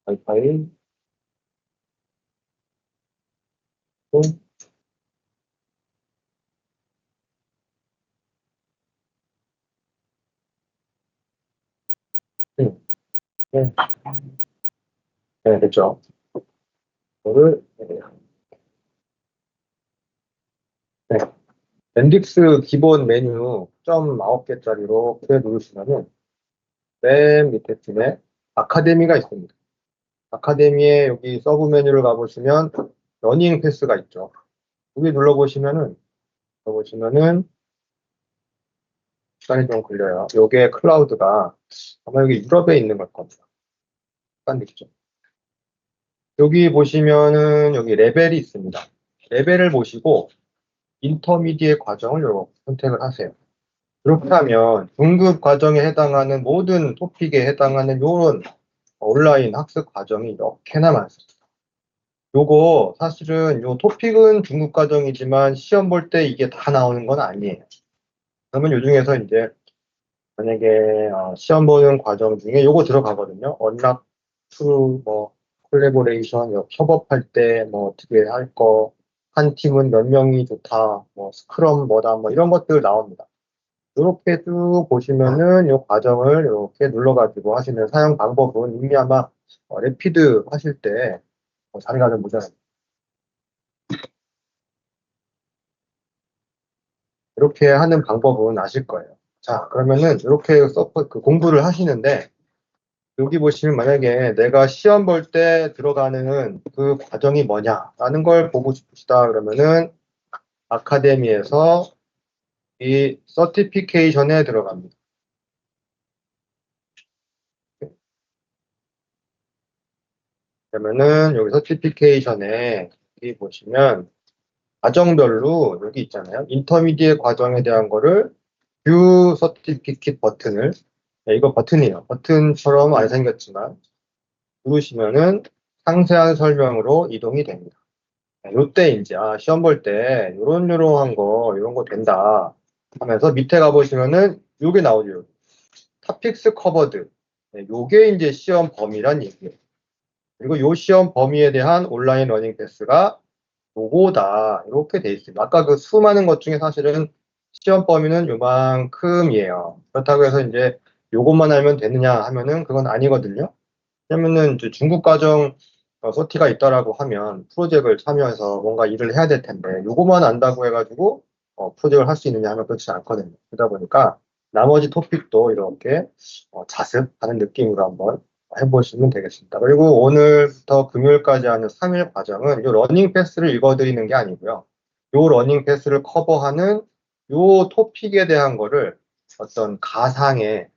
와이파이, 또, 네, 네, 됐죠. 이거를, 네. 밴딕스 기본 메뉴 점 9개짜리로 그래 누르시면은 맨 밑에 팀에 아카데미가 있습니다. 아카데미에 여기 서브 메뉴를 가보시면 러닝 패스가 있죠. 여기 눌러보시면은 시간이 좀 걸려요. 요게 클라우드가 아마 여기 유럽에 있는 걸 겁니다. 약간 느끼죠. 여기 보시면은 여기 레벨이 있습니다. 레벨을 보시고 인터미디에 과정을 요거 선택을 하세요. 그렇게 하면 중급 과정에 해당하는 모든 토픽에 해당하는 요런 온라인 학습 과정이 이렇게나 많습니다. 요거 사실은 요 토픽은 중급 과정이지만 시험 볼 때 이게 다 나오는 건 아니에요. 그러면 요 중에서 이제 만약에 시험 보는 과정 중에 요거 들어가거든요. 언락 투, 뭐 콜라보레이션, 협업할 때 뭐 어떻게 할 거, 한 팀은 몇 명이 좋다, 뭐 스크럼 뭐다, 뭐 이런 것들 나옵니다. 이렇게 쭉 보시면은 이 과정을 이렇게 눌러가지고 하시는 사용 방법은 이미 아마 레피드 하실 때 자리가 좀 모자라요. 이렇게 하는 방법은 아실 거예요. 자, 그러면은 이렇게 그 공부를 하시는데 여기 보시면 만약에 내가 시험 볼 때 들어가는 그 과정이 뭐냐라는 걸 보고 싶으시다 그러면은 아카데미에서 이 서티피케이션에 들어갑니다. 그러면은 여기 서티피케이션에 여기 보시면 과정별로 여기 있잖아요. 인터미디에 과정에 대한 거를 뷰 서티피킷 버튼을 이거 버튼이에요. 버튼처럼 안 생겼지만 누르시면은 상세한 설명으로 이동이 됩니다. 요때 이제 시험 볼 때 요런 거 이런 거 된다 하면서 밑에 가보시면은 요게 나오죠. 토픽스 커버드. 요게 이제 시험 범위란 얘기예요. 그리고 요 시험 범위에 대한 온라인 러닝 패스가 요거다. 이렇게 돼 있습니다. 아까 그 수많은 것 중에 사실은 시험 범위는 요만큼이에요. 그렇다고 해서 이제 요것만 알면 되느냐 하면은 그건 아니거든요. 왜냐면은 이제 중국 과정 소티가 있다라고 하면 프로젝트를 참여해서 뭔가 일을 해야 될 텐데 요것만 안다고 해가지고 프로젝트를 할 수 있느냐 하면 그렇지 않거든요. 그러다 보니까 나머지 토픽도 이렇게 자습하는 느낌으로 한번 해보시면 되겠습니다. 그리고 오늘부터 금요일까지 하는 3일 과정은 이 러닝 패스를 읽어드리는 게 아니고요. 이 러닝 패스를 커버하는 이 토픽에 대한 거를 어떤 가상의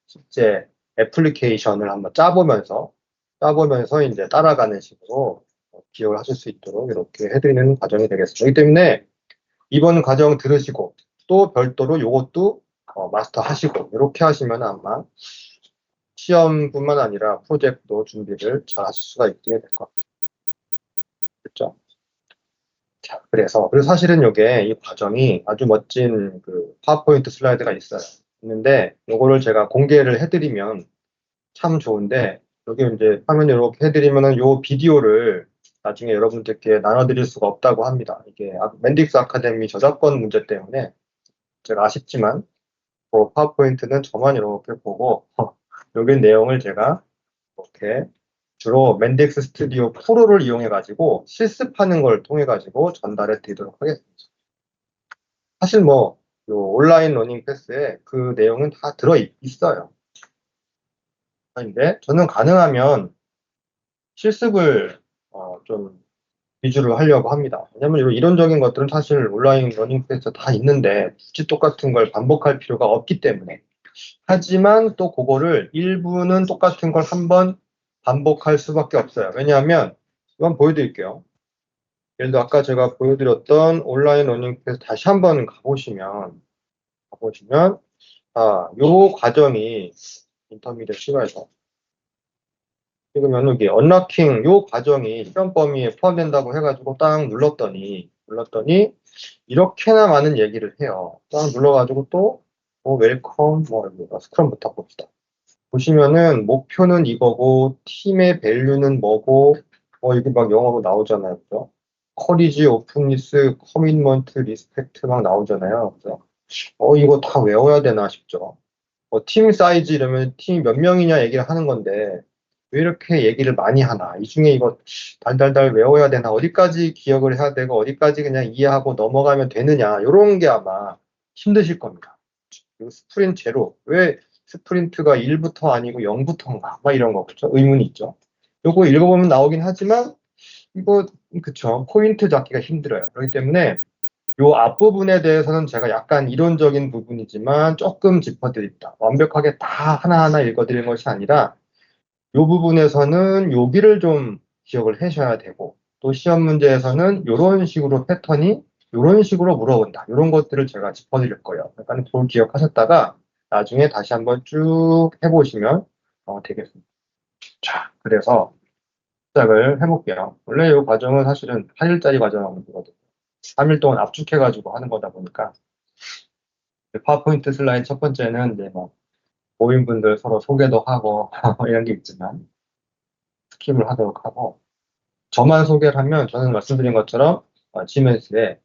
숙제 애플리케이션을 한번 짜보면서 이제 따라가는 식으로 기억을 하실 수 있도록 이렇게 해드리는 과정이 되겠습니다. 그렇기 때문에 이번 과정 들으시고 또 별도로 이것도 마스터 하시고 이렇게 하시면 아마 시험뿐만 아니라 프로젝트도 준비를 잘 하실 수가 있게 될 것 같아요. 그렇죠? 자, 그래서 사실은 이게 이 과정이 아주 멋진 그 파워포인트 슬라이드가 있는데 요거를 제가 공개를 해드리면 참 좋은데 여기 이제 화면 이렇게 해드리면은 요 비디오를 나중에 여러분들께 나눠드릴 수가 없다고 합니다. 이게 맨딕스 아카데미 저작권 문제 때문에 제가 아쉽지만 그 파워포인트는 저만 이렇게 보고 여기 내용을 제가 이렇게 주로 맨딕스 스튜디오 프로를 이용해 가지고 실습하는 걸 통해 가지고 전달해 드리도록 하겠습니다. 사실 뭐 요 온라인 러닝 패스에 그 내용은 다 들어 있어요. 그런데 저는 가능하면 실습을 좀 위주로 하려고 합니다. 왜냐면 이론적인 것들은 사실 온라인 러닝 패스에 다 있는데 굳이 똑같은 걸 반복할 필요가 없기 때문에. 하지만 또 그거를 일부는 똑같은 걸 한번 반복할 수밖에 없어요. 왜냐하면 이건 보여드릴게요. 예를 들어 아까 제가 보여드렸던 온라인 러닝 패스 다시 한번 가보시면 요 과정이 인터미디어 시가에서 지금 이게 언락킹 요 과정이 시험 범위에 포함된다고 해가지고 딱 눌렀더니 이렇게나 많은 얘기를 해요. 딱 눌러가지고 또 웰컴 스크럼부터 봅시다. 보시면은 목표는 이거고 팀의 밸류는 뭐고 이게 막 영어로 나오잖아요. 그죠? 커리지, 오픈니스, 커밋먼트, 리스펙트 막 나오잖아요. 그래서 이거 다 외워야 되나 싶죠. 팀 사이즈 이러면 팀이 몇 명이냐 얘기를 하는 건데 왜 이렇게 얘기를 많이 하나? 이 중에 이거 달달달 외워야 되나? 어디까지 기억을 해야 되고 어디까지 그냥 이해하고 넘어가면 되느냐? 이런 게 아마 힘드실 겁니다. 그리고 스프린트 제로. 왜 스프린트가 1부터 아니고 0부터인가? 막 이런 거, 그죠? 의문이 있죠. 요거 읽어보면 나오긴 하지만 이거 그쵸? 포인트 잡기가 힘들어요. 그렇기 때문에 요 앞부분에 대해서는 제가 약간 이론적인 부분이지만 조금 짚어드립니다. 완벽하게 다 하나하나 읽어드리는 것이 아니라 요 부분에서는 여기를 좀 기억을 하셔야 되고 또 시험 문제에서는 요런 식으로 패턴이 요런 식으로 물어본다. 요런 것들을 제가 짚어드릴 거예요. 약간 그걸 기억하셨다가 나중에 다시 한번 쭉 해보시면 되겠습니다. 자, 그래서 시작을 해볼게요. 원래 이 과정은 사실은 8일짜리 과정이거든요. 3일 동안 압축해가지고 하는 거다 보니까 파워포인트 슬라이드 첫 번째는 이제 뭐 모임분들 서로 소개도 하고 이런 게 있지만 스킵을 하도록 하고 저만 소개를 하면 저는 말씀드린 것처럼 지멘스의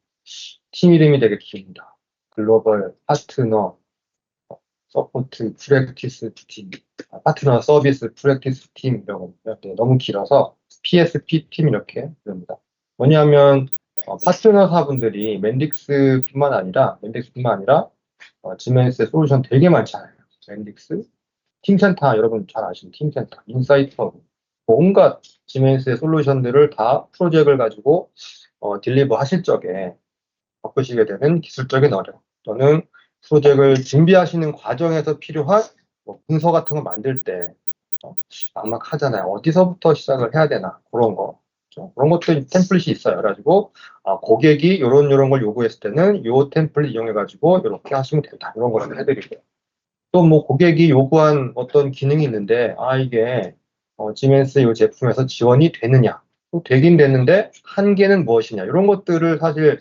팀 이름이 되게 깁니다. 글로벌 파트너 서포트 프랙티스 팀, 파트너 서비스 프랙티스 팀 이런 거 너무 길어서 PSP 팀 이렇게 부릅니다. 뭐냐면 파트너사분들이 맨딕스뿐만 아니라 지멘스의 솔루션 되게 많잖아요. 맨딕스, 팀센터 여러분 잘 아시는 팀센터, 인사이터 온갖 지멘스의 솔루션들을 다 프로젝트를 가지고 딜리버 하실 적에 겪으시게 되는 기술적인 어려움 또는 프로젝트를 준비하시는 과정에서 필요한 뭐 문서 같은 거 만들 때 막막하잖아요. 어디서부터 시작을 해야 되나 그런 거. 그런 것들 템플릿이 있어요. 그래가지고 고객이 요런 걸 요구했을 때는 요 템플릿 이용해가지고 이렇게 하시면 된다. 이런 거를 해드리고요. 또 뭐 고객이 요구한 어떤 기능이 있는데 이게 지멘스 이 제품에서 지원이 되느냐 또 되긴 되는데 한계는 무엇이냐 이런 것들을 사실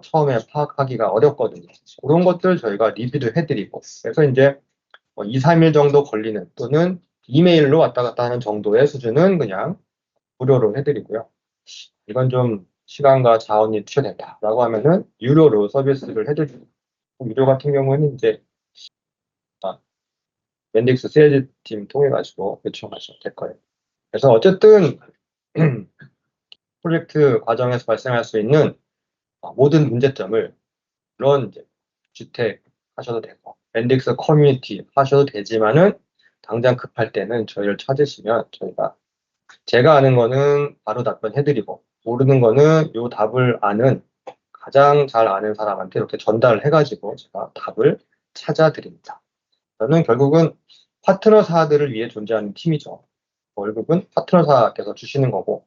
처음에 파악하기가 어렵거든요. 그런 것들 저희가 리뷰도 해드리고 그래서 이제 2, 3일 정도 걸리는 또는 이메일로 왔다 갔다 하는 정도의 수준은 그냥 무료로 해드리고요. 이건 좀 시간과 자원이 투여된다라고 하면은 유료로 서비스를 해드리고 유료 같은 경우는 이제 멘딕스 세일즈 팀 통해 가지고 요청하시면 될 거예요. 그래서 어쨌든 프로젝트 과정에서 발생할 수 있는 모든 문제점을 물론 이제 주택 하셔도 되고 멘딕스 커뮤니티 하셔도 되지만은 당장 급할 때는 저희를 찾으시면 저희가 제가 아는 거는 바로 답변해드리고 모르는 거는 요 답을 아는 가장 잘 아는 사람한테 이렇게 전달을 해가지고 제가 답을 찾아드립니다. 저는 결국은 파트너사들을 위해 존재하는 팀이죠. 월급은 파트너사께서 주시는 거고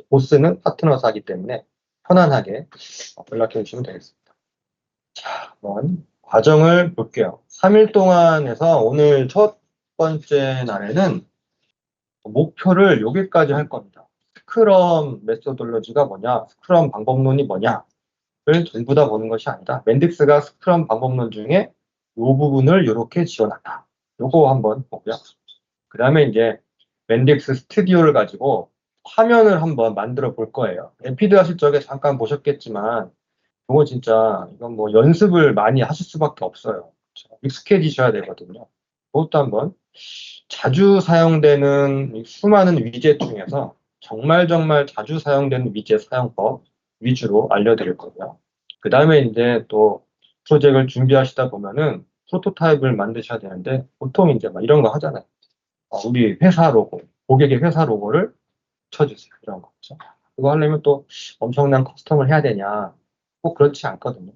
보스는 파트너사이기 때문에 편안하게 연락해 주시면 되겠습니다. 자, 한번 과정을 볼게요. 3일 동안 해서 오늘 첫 번째 날에는 목표를 여기까지 할 겁니다. 스크럼 메소돌로지가 뭐냐, 스크럼 방법론이 뭐냐를 전부 다 보는 것이 아니라 맨딕스가 스크럼 방법론 중에 이 부분을 이렇게 지원한다. 요거 한번 보고요. 그 다음에 이제 맨딕스 스튜디오를 가지고 화면을 한번 만들어 볼 거예요. 에피드 하실 적에 잠깐 보셨겠지만 이거 진짜 이건 뭐 연습을 많이 하실 수밖에 없어요. 그렇죠? 익숙해지셔야 되거든요. 그것도 한번 자주 사용되는 이 수많은 위젯 중에서 정말 자주 사용되는 위젯 사용법 위주로 알려드릴 거고요. 그 다음에 이제 또 프로젝트를 준비하시다 보면은 프로토타입을 만드셔야 되는데 보통 이제 막 이런 거 하잖아요. 우리 회사 로고, 고객의 회사 로고를 쳐주세요. 이런 거. 그렇죠? 그거 하려면 또 엄청난 커스텀을 해야 되냐? 꼭 그렇지 않거든요.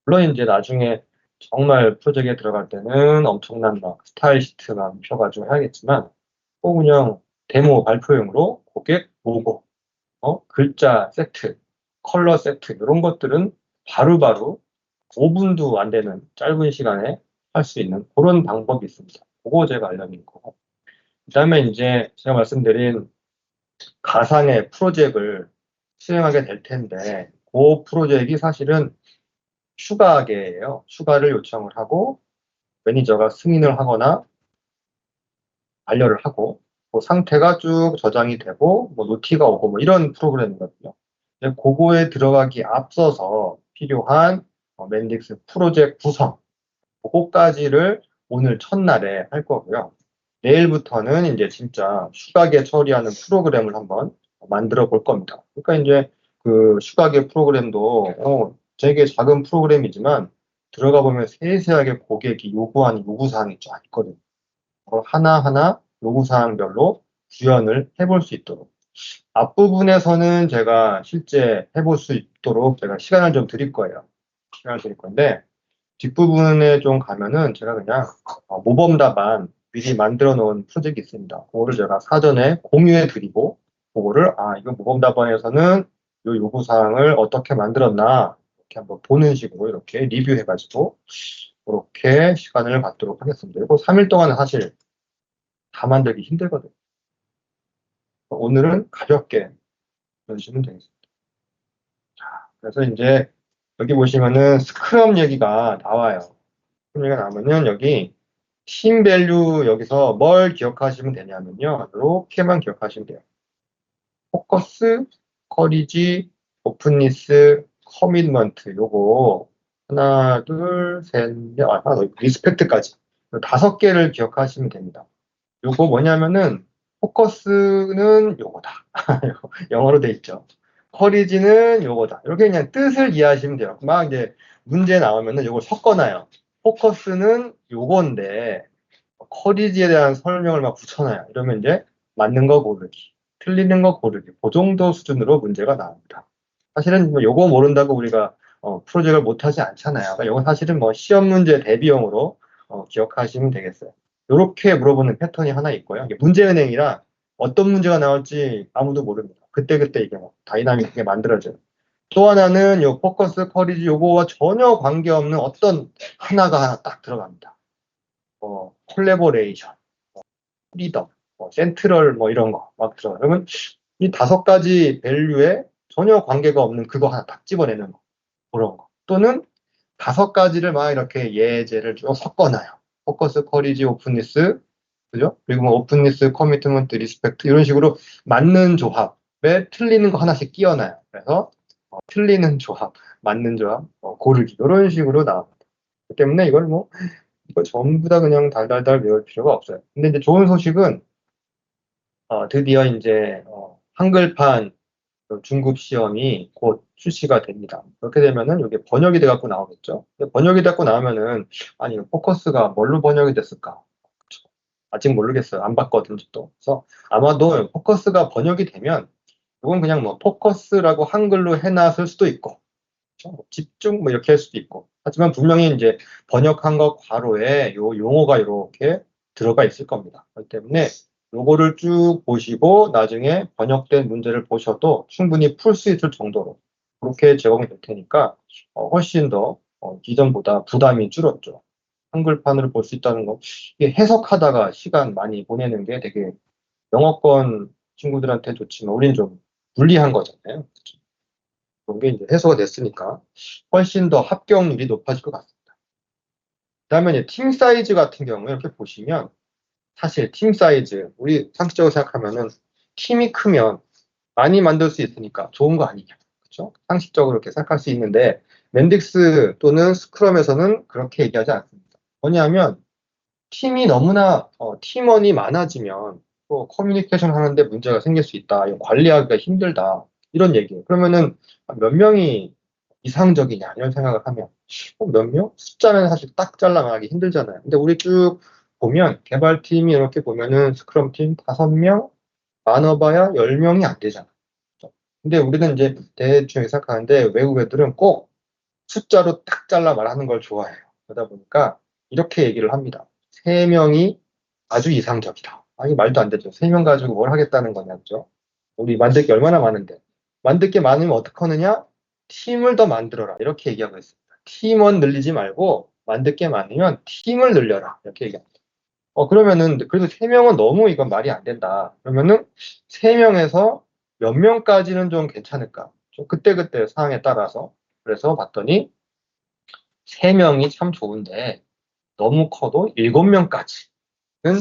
물론 이제 나중에 정말 프로젝트에 들어갈 때는 엄청난 막 스타일 시트만 펴가지고 해야겠지만 꼭 그냥 데모 발표용으로 고객 로고, 글자 세트, 컬러 세트 이런 것들은 바로바로 5분도 안 되는 짧은 시간에 할 수 있는 그런 방법이 있습니다. 그거 제가 알려드릴 거고. 그다음에 이제 제가 말씀드린 가상의 프로젝트를 수행하게 될 텐데 그 프로젝트가 사실은 휴가계예요. 휴가를 요청을 하고 매니저가 승인을 하거나 반려를 하고, 그 상태가 쭉 저장이 되고, 뭐 노티가 오고, 뭐 이런 프로그램이거든요. 근데 그거에 들어가기 앞서서 필요한 맨딕스 프로젝트 구성, 그거까지를 오늘 첫날에 할 거고요. 내일부터는 이제 진짜 슈가게 처리하는 프로그램을 한번 만들어 볼 겁니다. 그러니까 이제 그 슈가게 프로그램도 되게 작은 프로그램이지만 들어가 보면 세세하게 고객이 요구하는 요구사항이 쫙 있거든요. 하나하나 요구사항별로 구현을 해볼 수 있도록. 앞부분에서는 제가 실제 해볼 수 있도록 제가 시간을 좀 드릴 거예요. 시간을 드릴 건데, 뒷부분에 좀 가면은 제가 그냥 모범 답안 미리 만들어 놓은 프로젝트 있습니다. 그거를 제가 사전에 공유해 드리고, 그거를, 이거 모범 답안에서는 요 요구사항을 어떻게 만들었나, 이렇게 한번 보는 식으로 이렇게 리뷰해가지고, 이렇게 시간을 갖도록 하겠습니다. 이거 3일 동안은 사실 다 만들기 힘들거든요. 오늘은 가볍게 해주시면 되겠습니다. 그래서 이제 여기 보시면은 스크럼 얘기가 나와요. 스크럼 얘기가 나오면은 여기 팀 밸류 여기서 뭘 기억하시면 되냐면요. 이렇게만 기억하시면 돼요. 포커스, 커리지, 오픈니스, 커밋먼트 요거 하나, 둘, 셋, 넷, 하나 더 리스펙트까지 5개를 기억하시면 됩니다. 요거 뭐냐면은 포커스는 요거다. 영어로 돼 있죠. 커리지는 요거다. 이렇게 그냥 뜻을 이해하시면 돼요. 막 이제 문제 나오면은 요걸 섞어놔요. 포커스는 요건데 커리지에 대한 설명을 막 붙여놔요. 이러면 이제 맞는 거 고르기, 틀리는 거 고르기, 그 정도 수준으로 문제가 나옵니다. 사실은 뭐 요거 모른다고 우리가 프로젝트를 못하지 않잖아요. 그러니까 요거 사실은 뭐 시험 문제 대비용으로 기억하시면 되겠어요. 이렇게 물어보는 패턴이 하나 있고요. 이게 문제은행이라 어떤 문제가 나올지 아무도 모릅니다. 그때그때 이게 뭐 다이나믹하게 만들어져요. 또 하나는 요 포커스, 커리지 요거와 전혀 관계없는 어떤 하나가 하나 딱 들어갑니다. 콜래보레이션, 프리덤, 센트럴 뭐 이런 거 막 들어가요. 그러면 이 5가지 밸류에 전혀 관계가 없는 그거 하나 딱 집어내는 거, 그런 거. 또는 5가지를 막 이렇게 예제를 쭉 섞어놔요. 포커스, 커리지, 오픈니스, 그죠? 그리고 뭐 오픈니스, 커미트먼트, 리스펙트 이런 식으로 맞는 조합에 틀리는 거 하나씩 끼워놔요. 그래서 틀리는 조합, 맞는 조합, 고르기 이런 식으로 나옵니다. 그렇기 때문에 이거 전부 다 그냥 달달달 외울 필요가 없어요. 근데 이제 좋은 소식은 드디어 이제 한글판 그 중급 시험이 곧 출시가 됩니다. 그렇게 되면은 이게 번역이 돼갖고 나오겠죠. 근데 번역이 돼갖고 나오면은 아니 포커스가 뭘로 번역이 됐을까? 그쵸. 아직 모르겠어요. 안 봤거든요, 또. 그래서 아마도 포커스가 번역이 되면 이건 그냥 뭐 포커스라고 한글로 해놨을 수도 있고, 그쵸? 뭐 집중 뭐 이렇게 할 수도 있고. 하지만 분명히 이제 번역한 거 괄호에 요 용어가 이렇게 들어가 있을 겁니다. 그렇기 때문에 요거를 쭉 보시고 나중에 번역된 문제를 보셔도 충분히 풀 수 있을 정도로 그렇게 제공이 될 테니까 훨씬 더 기존보다 부담이 줄었죠. 한글판으로 볼 수 있다는 거. 이게 해석하다가 시간 많이 보내는 게 되게 영어권 친구들한테 좋지만 우리는 좀 불리한 거잖아요. 그쵸? 그런 게 이제 해소가 됐으니까 훨씬 더 합격률이 높아질 것 같습니다. 그다음에 이제 팀 사이즈 같은 경우에 이렇게 보시면 사실 팀 사이즈 우리 상식적으로 생각하면은 팀이 크면 많이 만들 수 있으니까 좋은 거 아니냐, 그렇죠? 상식적으로 이렇게 생각할 수 있는데 맨딕스 또는 스크럼에서는 그렇게 얘기하지 않습니다. 뭐냐면 팀이 너무나 팀원이 많아지면 또 커뮤니케이션 하는데 문제가 생길 수 있다. 이거 관리하기가 힘들다. 이런 얘기예요. 그러면은 몇 명이 이상적이냐 이런 생각을 하면 몇 명? 숫자는 사실 딱 잘라 말하기 힘들잖아요. 근데 우리 쭉 보면 개발팀이 이렇게 보면은 스크럼팀 5명, 많아봐야 10명이 안 되잖아. 그죠? 근데 우리는 이제 대충 생각하는데 외국 애들은 꼭 숫자로 딱 잘라 말하는 걸 좋아해요. 그러다 보니까 이렇게 얘기를 합니다. 3명이 아주 이상적이다. 아니, 말도 안 되죠. 3명 가지고 뭘 하겠다는 거냐, 그죠? 우리 만들 게 얼마나 많은데. 만들 게 많으면 어떡하느냐? 팀을 더 만들어라. 이렇게 얘기하고 있습니다. 팀원 늘리지 말고 만들 게 많으면 팀을 늘려라. 이렇게 얘기합니다. 그러면은, 그래도 3명은 너무 이건 말이 안 된다. 그러면은 3명에서 몇 명까지는 좀 괜찮을까? 좀 그때그때 상황에 따라서. 그래서 봤더니 3명이 참 좋은데 너무 커도 7명까지.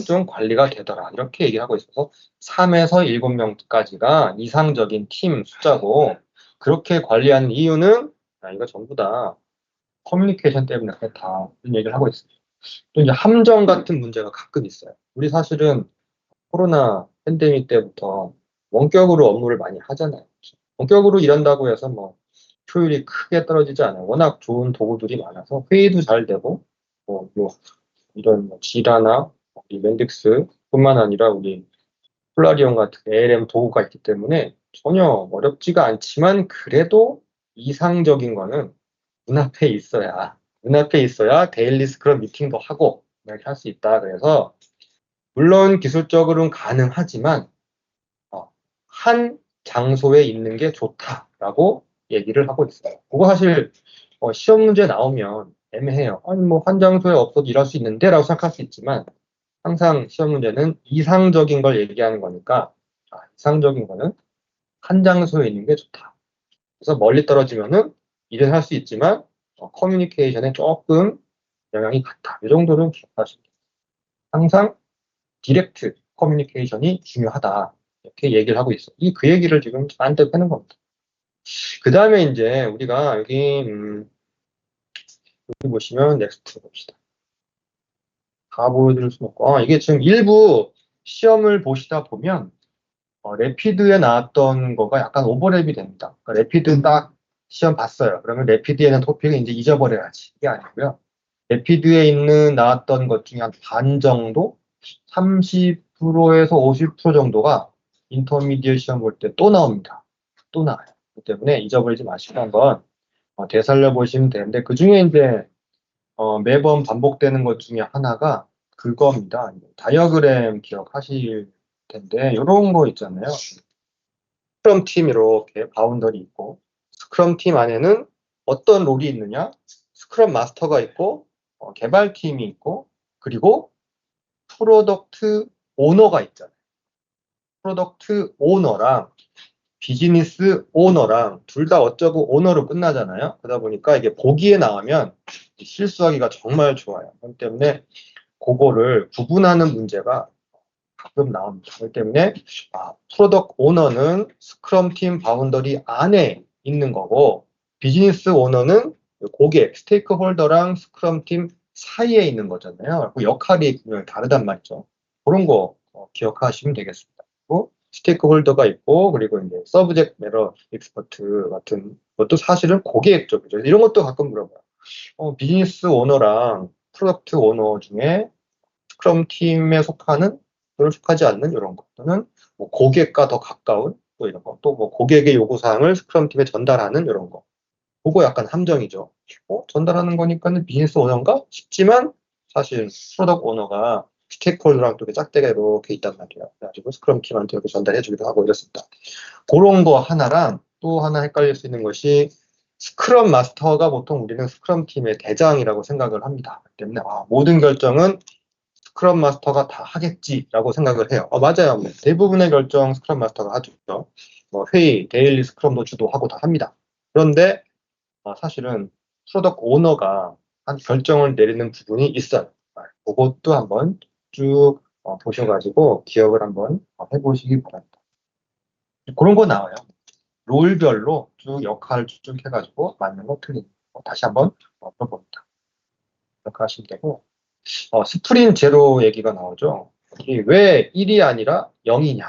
좀 관리가 되더라. 이렇게 얘기하고 있어서 3에서 7명까지가 이상적인 팀 숫자고 그렇게 관리하는 이유는 이거 전부 다 커뮤니케이션 때문에 다 이런 얘기를 하고 있어요. 또 이제 함정 같은 문제가 가끔 있어요. 우리 사실은 코로나 팬데믹 때부터 원격으로 업무를 많이 하잖아요. 원격으로 일한다고 해서 뭐 효율이 크게 떨어지지 않아요. 워낙 좋은 도구들이 많아서 회의도 잘 되고 뭐 이런 뭐 지라나 우리 멘딕스뿐만 아니라 우리 폴라리온 같은 ALM 도구가 있기 때문에 전혀 어렵지가 않지만 그래도 이상적인 거는 눈앞에 있어야 데일리 스크럼 미팅도 하고 이렇게 할 수 있다. 그래서 물론 기술적으로는 가능하지만 어, 한 장소에 있는 게 좋다라고 얘기를 하고 있어요. 그거 사실 시험 문제 나오면 애매해요. 아니 뭐 한 장소에 없어도 일할 수 있는데라고 생각할 수 있지만 항상 시험 문제는 이상적인 걸 얘기하는 거니까 이상적인 거는 한 장소에 있는 게 좋다. 그래서 멀리 떨어지면은 일을 할 수 있지만 커뮤니케이션에 조금 영향이 같다. 이 정도는 기억하시면 돼요. 항상 디렉트 커뮤니케이션이 중요하다. 이렇게 얘기를 하고 있어. 그 얘기를 지금 나한테 하는 겁니다. 그 다음에 이제 우리가 여기 보시면 넥스트 봅시다. 다 보여드릴 수는 없고, 이게 지금 일부 시험을 보시다 보면 레피드에 나왔던 거가 약간 오버랩이 됩니다. 그러니까 레피드 딱 시험 봤어요. 그러면 레피드에는 토픽을 이제 잊어버려야지. 이게 아니고요. 레피드에 있는 나왔던 것 중에 한 반 정도, 30%에서 50% 정도가 인터미디어 시험 볼 때 또 나옵니다. 또 나와요. 그렇기 때문에 잊어버리지 마시고 한번 되살려 보시면 되는데 그 중에 이제 매번 반복되는 것 중에 하나가 그겁니다. 다이어그램 기억하실 텐데 이런 거 있잖아요. 스크럼 팀 이렇게 바운더리 있고 스크럼 팀 안에는 어떤 롤이 있느냐? 스크럼 마스터가 있고 개발팀이 있고 그리고 프로덕트 오너가 있잖아요. 프로덕트 오너랑 비즈니스 오너랑 둘 다 어쩌고 오너로 끝나잖아요. 그러다 보니까 이게 보기에 나오면 실수하기가 정말 좋아요. 그렇기 때문에 그거를 구분하는 문제가 가끔 나옵니다. 그렇기 때문에 프로덕트 오너는 스크럼 팀 바운더리 안에 있는 거고 비즈니스 오너는 고객, 스테이크 홀더랑 스크럼 팀 사이에 있는 거잖아요. 그 역할이 분명히 다르단 말이죠. 그런 거 기억하시면 되겠습니다. 그리고 스테이크 홀더가 있고 그리고 이제 서브젝트 매러 익스퍼트 같은 것도 사실은 고객 쪽이죠. 이런 것도 가끔 물어봐요. 비즈니스 오너랑 프로덕트 오너 중에 스크럼 팀에 속하는 또는 속하지 않는 이런 것 또는 뭐 고객과 더 가까운 또 이런 거 또 뭐 고객의 요구사항을 스크럼 팀에 전달하는 이런 거 그거 약간 함정이죠. 전달하는 거니까는 비즈니스 오너인가 싶지만 사실 프로덕트 오너가 스테이크홀더랑 또 짝대가 이렇게 있단 말이에요. 그래가지고 스크럼 팀한테 이렇게 전달해주기도 하고 이렇습니다. 그런 거 하나랑 또 하나 헷갈릴 수 있는 것이 스크럼 마스터가 보통 우리는 스크럼 팀의 대장이라고 생각을 합니다. 그렇기 때문에 모든 결정은 스크럼 마스터가 다 하겠지라고 생각을 해요. 맞아요. 대부분의 결정 스크럼 마스터가 하죠. 뭐 회의, 데일리 스크럼도 주도하고 다 합니다. 그런데 사실은 프로덕트 오너가 한 결정을 내리는 부분이 있어요. 그것도 한번 쭉 보셔가지고 기억을 한번 해보시기 바랍니다. 그런 거 나와요. 롤별로 쭉 역할을 쭉 해가지고 맞는 거 틀린 거 다시 한번 물어봅니다. 이렇게 하시면 되고 스프린 제로 얘기가 나오죠. 이게 왜 1이 아니라 0이냐?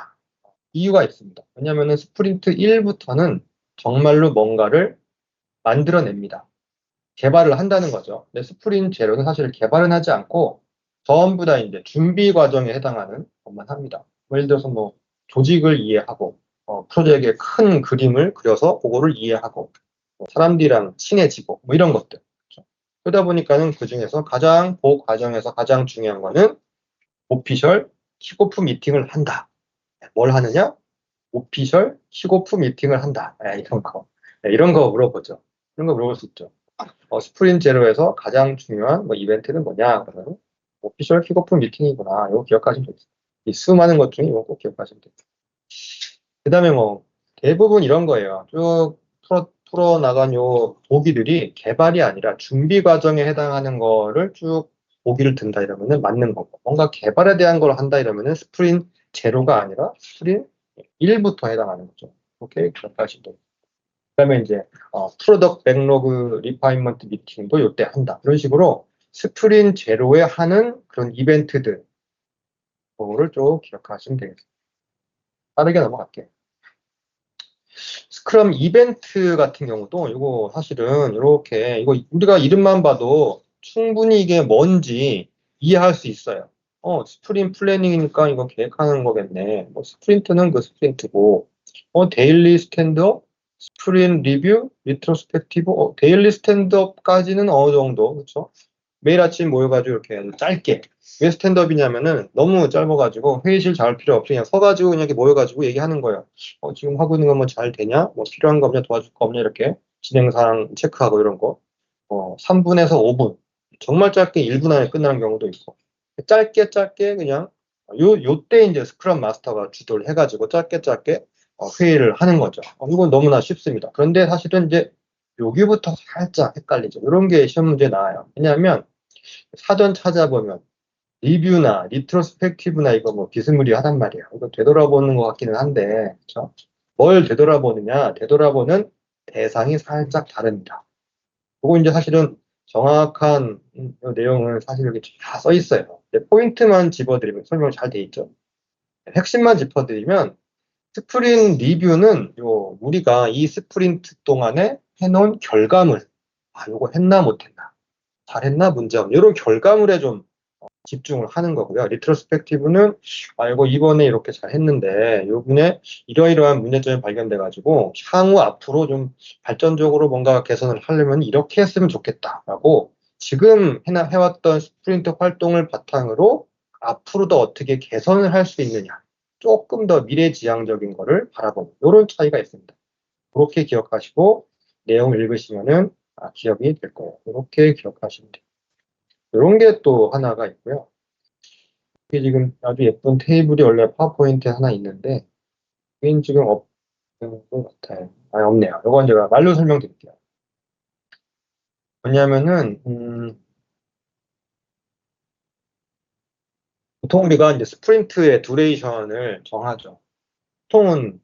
이유가 있습니다. 왜냐하면 스프린트 1부터는 정말로 뭔가를 만들어냅니다. 개발을 한다는 거죠. 근데 스프린트 제로는 사실 개발은 하지 않고 전부 다 이제 준비 과정에 해당하는 것만 합니다. 예를 들어서 뭐 조직을 이해하고 프로젝트의 큰 그림을 그려서 그거를 이해하고 뭐 사람들이랑 친해지고 뭐 이런 것들. 그렇죠? 그러다 보니까는 그 중에서 가장 그 과정에서 가장 중요한 거는 오피셜 킥오프 미팅을 한다. 뭘 하느냐? 오피셜 킥오프 미팅을 한다. 이런 거. 이런 거 물어보죠. 이런 거 물어볼 수 있죠. 스프린트 제로에서 가장 중요한 뭐 이벤트는 뭐냐? 그러면 오피셜 킥오프 미팅이구나. 이거 기억하시면 되겠습니다. 이 수많은 것 중에 이거 꼭 기억하시면 됩니다. 그 다음에 뭐 대부분 이런 거예요. 쭉 풀어나간 요 보기들이 개발이 아니라 준비 과정에 해당하는 거를 쭉 보기를 든다 이러면은 맞는 거고, 뭔가 개발에 대한 걸 한다 이러면은 스프린트 제로가 아니라 스프린트 1부터 해당하는 거죠. 오케이, 기억하시면 돼요. 그다음에 이제 프로덕트 백로그 리파인먼트 미팅도 이때 한다. 이런 식으로 스프린트 제로에 하는 그런 이벤트들, 그거를 좀 기억하시면 되겠습니다. 빠르게 넘어갈게요. 스크럼 이벤트 같은 경우도 이거 사실은 이렇게 이거 우리가 이름만 봐도 충분히 이게 뭔지 이해할 수 있어요. 스프린트 플래닝이니까 이거 계획하는 거겠네. 뭐 스프린트는 그 스프린트고, 데일리 스탠드업, 스프린트 리뷰, 리트로스펙티브, 데일리 스탠드업까지는 어느 정도, 그렇죠? 매일 아침 모여가지고 이렇게 짧게. 왜 스탠드업이냐면은 너무 짧아가지고 회의실 잡을 필요 없이 그냥 서가지고 그냥 이렇게 모여가지고 얘기하는 거예요. 지금 하고 있는 거 뭐 잘 되냐? 뭐 필요한 거 없냐? 도와줄 거 없냐? 이렇게 진행 사항 체크하고 이런 거. 3분에서 5분. 정말 짧게 1분 안에 끝나는 경우도 있고. 짧게 짧게 그냥 요때 이제 스크럼 마스터가 주도를 해가지고 짧게 짧게 회의를 하는 거죠. 이건 너무나 쉽습니다. 그런데 사실은 이제 여기부터 살짝 헷갈리죠. 이런 게 시험 문제 나와요. 왜냐하면 사전 찾아보면 리뷰나 리트로스펙티브나 이거 뭐 비스무리하단 말이에요. 이거 되돌아보는 것 같기는 한데, 그렇죠? 뭘 되돌아보느냐? 되돌아보는 대상이 살짝 다릅니다. 그거 이제 사실은 정확한 내용은 사실 여기 다 써 있어요. 포인트만 집어드리면 설명 잘 돼 있죠. 핵심만 짚어드리면 스프린트 리뷰는 우리가 이 스프린트 동안에 해놓은 결과물, 요거 했나 못했나, 잘했나 문제없나 이런 결과물에 좀 집중을 하는 거고요. 리트로스펙티브는 이거 이번에 이렇게 잘 했는데 요번에 이러이러한 문제점이 발견돼가지고 향후 앞으로 좀 발전적으로 뭔가 개선을 하려면 이렇게 했으면 좋겠다라고 지금 해왔던 스프린트 활동을 바탕으로 앞으로도 어떻게 개선을 할 수 있느냐, 조금 더 미래지향적인 거를 바라보는 이런 차이가 있습니다. 그렇게 기억하시고 내용을 읽으시면은 기억이 될 거예요. 이렇게 기억하시면 돼요. 이런 게 또 하나가 있고요. 이게 지금 아주 예쁜 테이블이 원래 파워포인트에 하나 있는데, 이게 지금 없는 것 같아요. 없네요. 이건 제가 말로 설명드릴게요. 왜냐면은, 보통 우리가 이제 스프린트의 두레이션을 정하죠. 보통은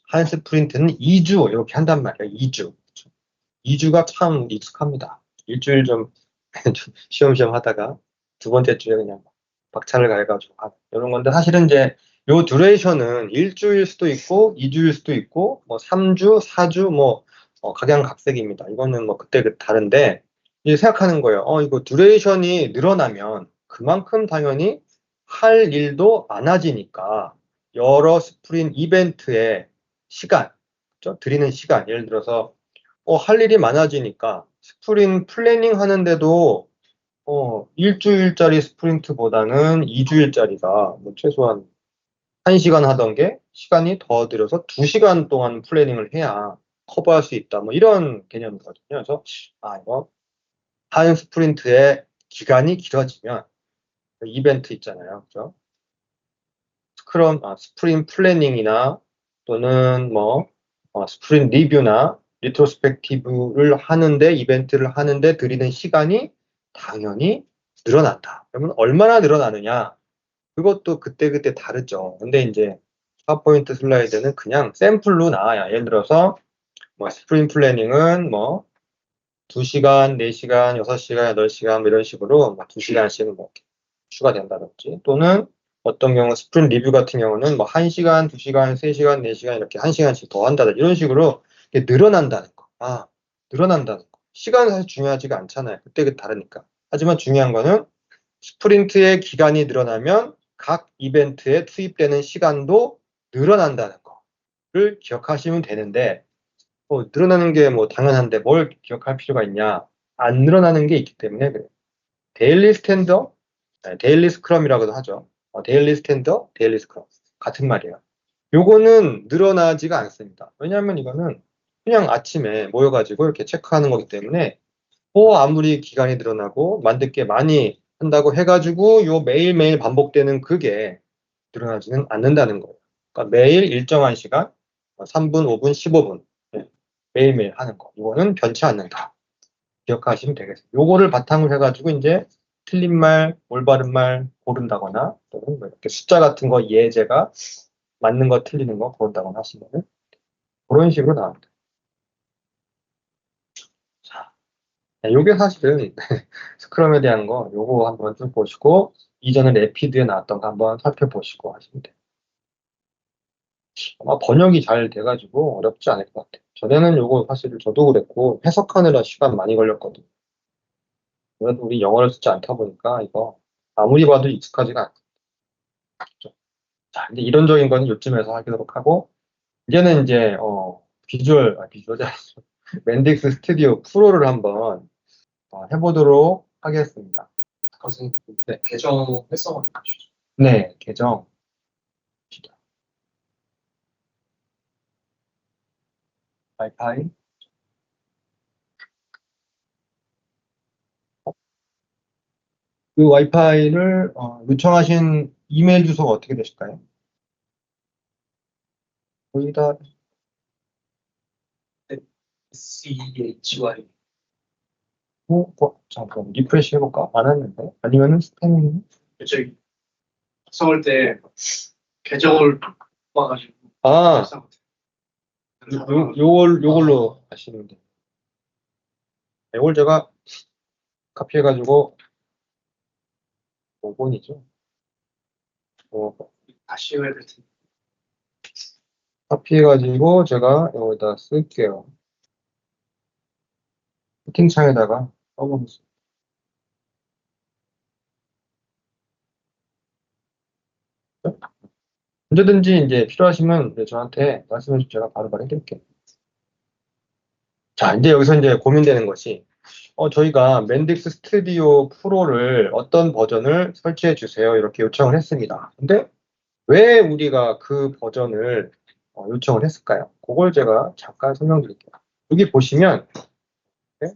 한 스프린트는 2주 이렇게 한단 말이에요. 2주. 2주가 참 익숙합니다. 일주일 좀 쉬엄쉬엄 하다가 두 번째 주에 그냥 박차를 가해가지고 이런 건데, 사실은 이제 요 듀레이션은 일주일 수도 있고 2주일 수도 있고 뭐 3주, 4주 뭐 각양각색입니다. 이거는 뭐 그때 다른데, 이제 생각하는 거예요. 이거 듀레이션이 늘어나면 그만큼 당연히 할 일도 많아지니까 여러 스프린 이벤트의 시간, 그죠? 드리는 시간, 예를 들어서 할 일이 많아지니까 스프린 플래닝 하는데도 일주일짜리 스프린트보다는 2주일짜리가 뭐 최소한 1시간 하던 게 시간이 더 들여서 2시간 동안 플래닝을 해야 커버할 수 있다. 뭐 이런 개념이거든요. 그래서 이거 한 스프린트의 기간이 길어지면 이벤트 있잖아요. 그죠? 스프린트 플래닝이나 또는 뭐 스프린트 리뷰나 리트로스펙티브를 하는데, 이벤트를 하는데 들이는 시간이 당연히 늘어난다. 그러면 얼마나 늘어나느냐? 그것도 그때그때 다르죠. 근데 이제 파워포인트 슬라이드는 그냥 샘플로 나와요. 예를 들어서 뭐 스프린트 플래닝은 뭐 2시간, 4시간, 6시간, 8시간 뭐 이런 식으로 뭐 2시간씩은 뭐 추가된다든지, 또는 어떤 경우 스프린트 리뷰 같은 경우는 뭐 1시간, 2시간, 3시간, 4시간 이렇게 1시간씩 더 한다든지 이런 식으로 이게 늘어난다는 거. 늘어난다는 거. 시간은 사실 중요하지가 않잖아요. 그때그때 다르니까. 하지만 중요한 거는 스프린트의 기간이 늘어나면 각 이벤트에 투입되는 시간도 늘어난다는 거를 기억하시면 되는데, 늘어나는 게 뭐 당연한데 뭘 기억할 필요가 있냐? 안 늘어나는 게 있기 때문에 그래요. 데일리 스탠더, 데일리 스크럼이라고도 하죠. 데일리 스탠더, 데일리 스크럼 같은 말이에요. 요거는 늘어나지가 않습니다. 왜냐하면 이거는 그냥 아침에 모여가지고 이렇게 체크하는 거기 때문에 아무리 기간이 늘어나고 만들 게 많이 한다고 해가지고 요 매일매일 반복되는 그게 늘어나지는 않는다는 거예요. 그러니까 매일 일정한 시간, 3분, 5분, 15분 매일매일 하는 거. 이거는 변치 않는다. 기억하시면 되겠습니다. 요거를 바탕으로 해가지고 이제 틀린 말, 올바른 말 고른다거나 또는 뭐 이렇게 숫자 같은 거 예제가 맞는 거 틀리는 거 고른다거나 하시면 그런 식으로 나옵니다. 자, 요게 사실은 스크럼에 대한 거 요거 한번 좀 보시고 이전에 레피드에 나왔던 거 한번 살펴보시고 하시면 돼요. 아마 번역이 잘 돼가지고 어렵지 않을 것 같아요. 전에는 요거 사실 저도 그랬고 해석하느라 시간 많이 걸렸거든요. 그래도 우리 영어를 쓰지 않다 보니까 이거 아무리 봐도 익숙하지가 않죠. 자, 이제 이론적인 거는 요쯤에서 하도록 하고 이제는 이제 비주얼 맨딕스 스튜디오 프로를 한번 해보도록 하겠습니다. 선생님, 네, 계정 활성화 해주시죠. 네, 계정 와이파이 그 와이파이를 요청하신 이메일 주소가 어떻게 되실까요? 거기다 CHY. 잠깐 리프레시 해볼까? 안 했는데? 아니면은 스팸이? 저기 작성할 때 계정을 뽑아가지고 아, 활성화. 요걸로 하시면 돼요. 이걸 제가 카피해가지고 5번이죠. 다시 해야 될 텐데. 카피해가지고 제가 여기다 쓸게요. 채팅창에다가 써보겠습니다. 언제든지 이제 필요하시면 이제 저한테 말씀해 주시면 제가 바로바로 해드릴게요. 자, 이제 여기서 이제 고민되는 것이, 저희가 맨딕스 스튜디오 프로를 어떤 버전을 설치해 주세요. 이렇게 요청을 했습니다. 근데 왜 우리가 그 버전을 요청을 했을까요? 그걸 제가 잠깐 설명드릴게요. 여기 보시면, 네?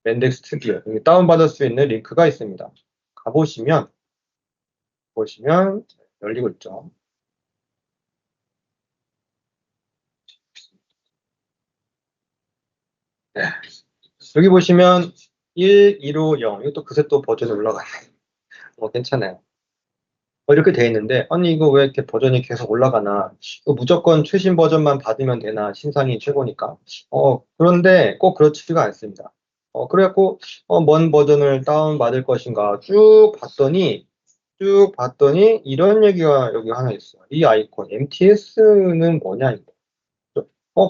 맨딕스 스튜디오, 여기 다운받을 수 있는 링크가 있습니다. 보시면 열리고 있죠. 네. 여기 보시면 1150, 이것도 그새 또 버전이 올라가네. 괜찮아요. 이렇게 돼 있는데, 아니, 이거 왜 이렇게 버전이 계속 올라가나? 이거 무조건 최신 버전만 받으면 되나? 신상이 최고니까. 그런데 꼭 그렇지가 않습니다. 그래갖고, 뭔 버전을 다운받을 것인가 쭉 봤더니, 이런 얘기가 여기 하나 있어요. 이 아이콘, MTS는 뭐냐, 이거.